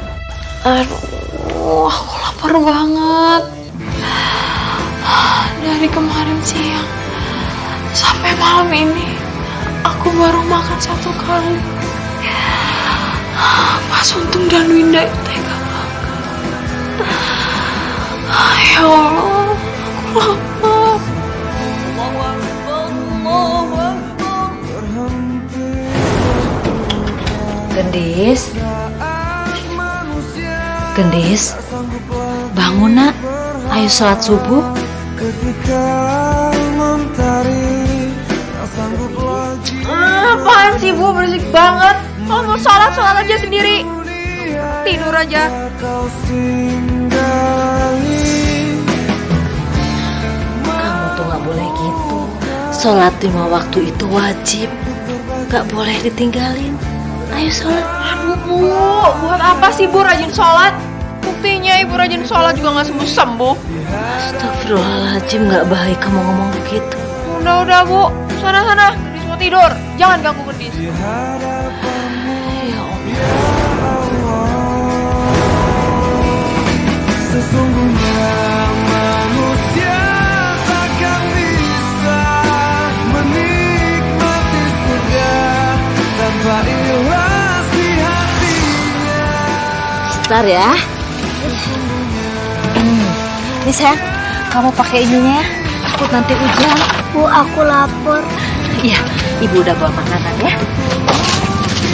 Aduh, aku lapar banget. Dari kemarin siang sampai malam ini, aku baru makan 1 kali. Mas Untung dan Winda itu tega banget. Ya Allah, aku lapar. Gendis, Gendis, bangun nak, ayo sholat subuh. Apaan sih, Bu? Berisik banget. Kalau mau sholat aja sendiri. Tidur aja. Kamu tuh gak boleh gitu. Sholat 5 waktu itu wajib, gak boleh ditinggalin. Ayo sholat. Aduh, Bu, buat apa sih Bu rajin sholat? Buktinya Ibu rajin sholat juga gak sembuh-sembuh. Astagfirullahaladzim, gak baik kamu ngomong begitu. Udah, Bu. Sana. Gendis mau tidur. Jangan ganggu Gendis. Ya Sesungguhnya manusia takkan bisa menikmati surga tanpa ikhlas di hatinya. Sebentar ya. Ini sayang, kamu pakai ininya ya. Takut nanti hujan. Bu, aku lapar. Iya, Ibu udah bawa makanan ya.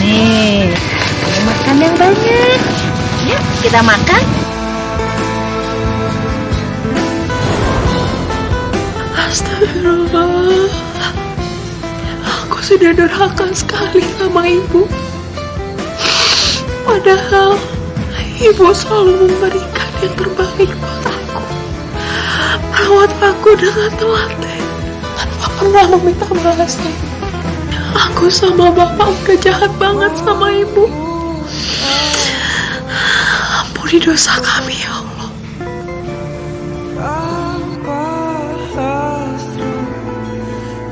Nih, kamu makan yang banyak. Ya, kita makan. Astagfirullah. Aku sudah durhaka sekali sama Ibu. Padahal Ibu selalu memberikan yang terbaik buat aku. Merawat aku dengan telaten tanpa pernah meminta balasan. Aku sama Bapak udah jahat banget sama Ibu. Ampuni dosa kami, ya Allah.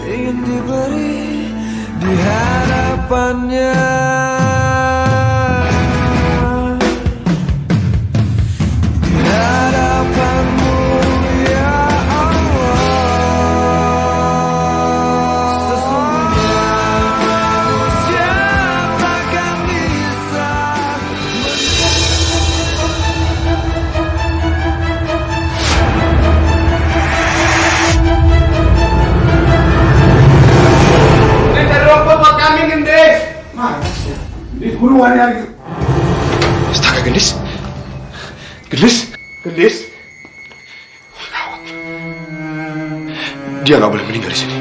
Ingin diberi di hadapannya. Di hadapanmu ya Allah. Sesungguhnya manusia takkan bisa buat kami, Gendis. Mana sih? Gendis, buruan ya. Astaga, Gendis. Dia nggak boleh meninggal di sini.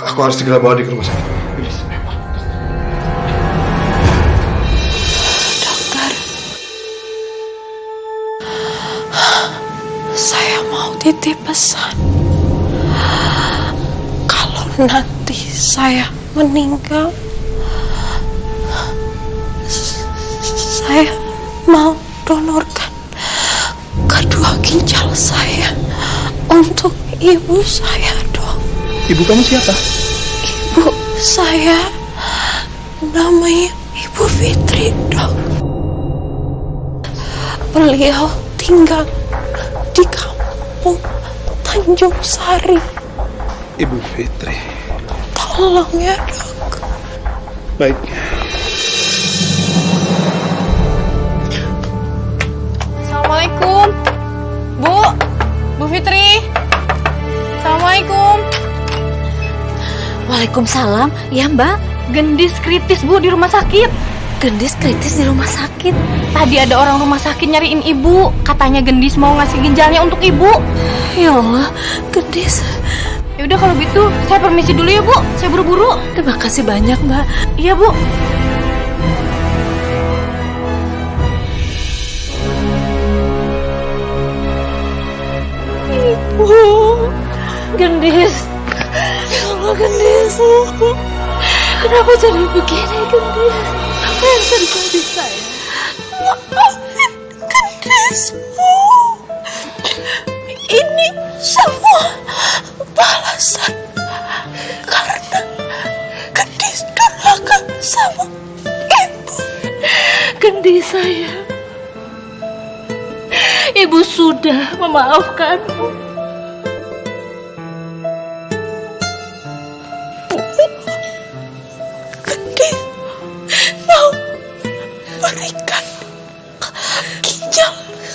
Aku harus segera bawa dia ke rumah sakit. Gendis, Dokter, saya mau titip pesan. Kalau nanti saya meninggal, saya mau donorkan kedua ginjal saya untuk ibu saya, Dok. Ibu kamu siapa? Ibu saya namanya Ibu Fitri, Dok. Beliau tinggal di kampung Tanjung Sari. Ibu Fitri. Tolong ya, Dok. Baik. Assalamualaikum. Bu Fitri. Assalamualaikum. Waalaikumsalam. Ya, Mbak. Gendis kritis, Bu, di rumah sakit. Gendis kritis di rumah sakit. Tadi ada orang rumah sakit nyariin Ibu. Katanya Gendis mau ngasih ginjalnya untuk Ibu. Ya Allah, Gendis. Yaudah kalau gitu saya permisi dulu ya Bu. Saya buru-buru. Terima kasih banyak Mbak. Iya Bu. Ibu, Gendis. Ya Allah Gendis. Kenapa jadi begini Gendis? Apa yang terjadi sayang? Maafin Gendis, Bu. Ini semua balasan karena Gendis durhaka sama Ibu. Gendis sayang, Ibu sudah memaafkanmu. Gendis mau berikan ginjal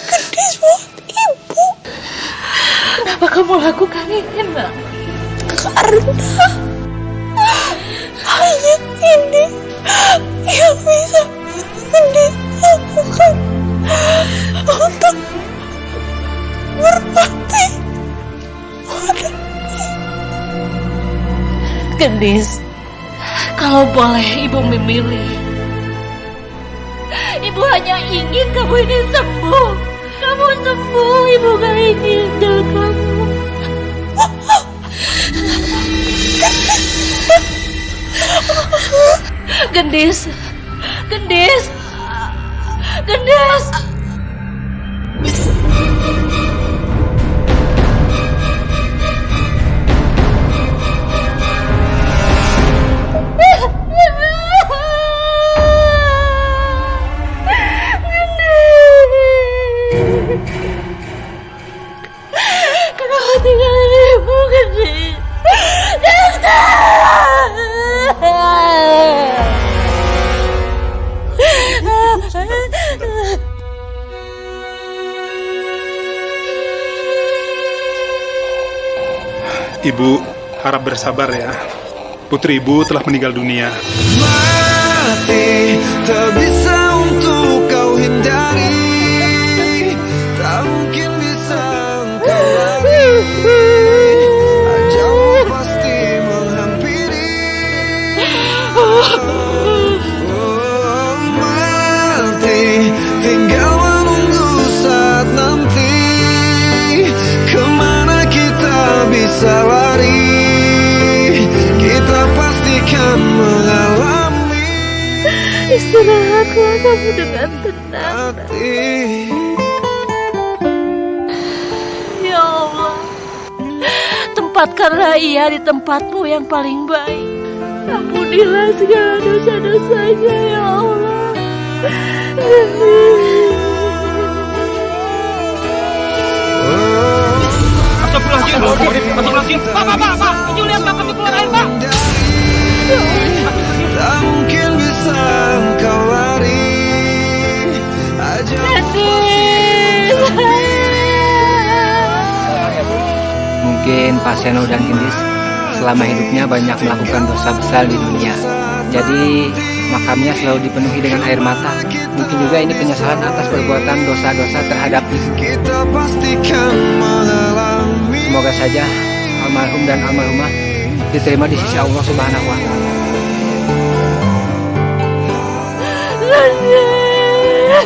Gendis buat Ibu. Kenapa kamu lakukan ini, Nak? Karena hanya ini yang bisa Gendis lakukan untuk berbakti pada Gendis, kalau boleh Ibu memilih, Ibu hanya ingin kamu ini sembuh. Kamu sembuh, Ibu gak ingin tinggal kamu. Gendis, Gendis, Gendis. Kenapa tinggalin Ibu, Gendis? Ibu harap bersabar ya. Putri Ibu telah meninggal dunia. Mati tak bisa untuk kau hindari, tak mungkin bisa engkau lari. Ajalmu pasti menghampiri. Mati tinggal menunggu saat nanti, kemana kita bisa lari, kita pastikan mengalami. Istirahatlah kamu dengan tenang. Ya Allah, tempatkanlah ia di tempatmu yang paling baik. Ampunilah segala dosa-dosanya ya Allah. Astagfirullahaladzim. Pak. Ini lihat Pak, kami keluar air, Pak. Tak mungkin bisa engkau lari. Mungkin Pak Seno dan Gendis selama hidupnya banyak melakukan dosa besar di dunia. Jadi makamnya selalu dipenuhi dengan air mata. Mungkin juga ini penyesalan atas perbuatan dosa-dosa terhadap ibu. Semoga saja almarhum dan almarhumah diterima di sisi Allah Subhanahu wa Ta'ala. Gendis.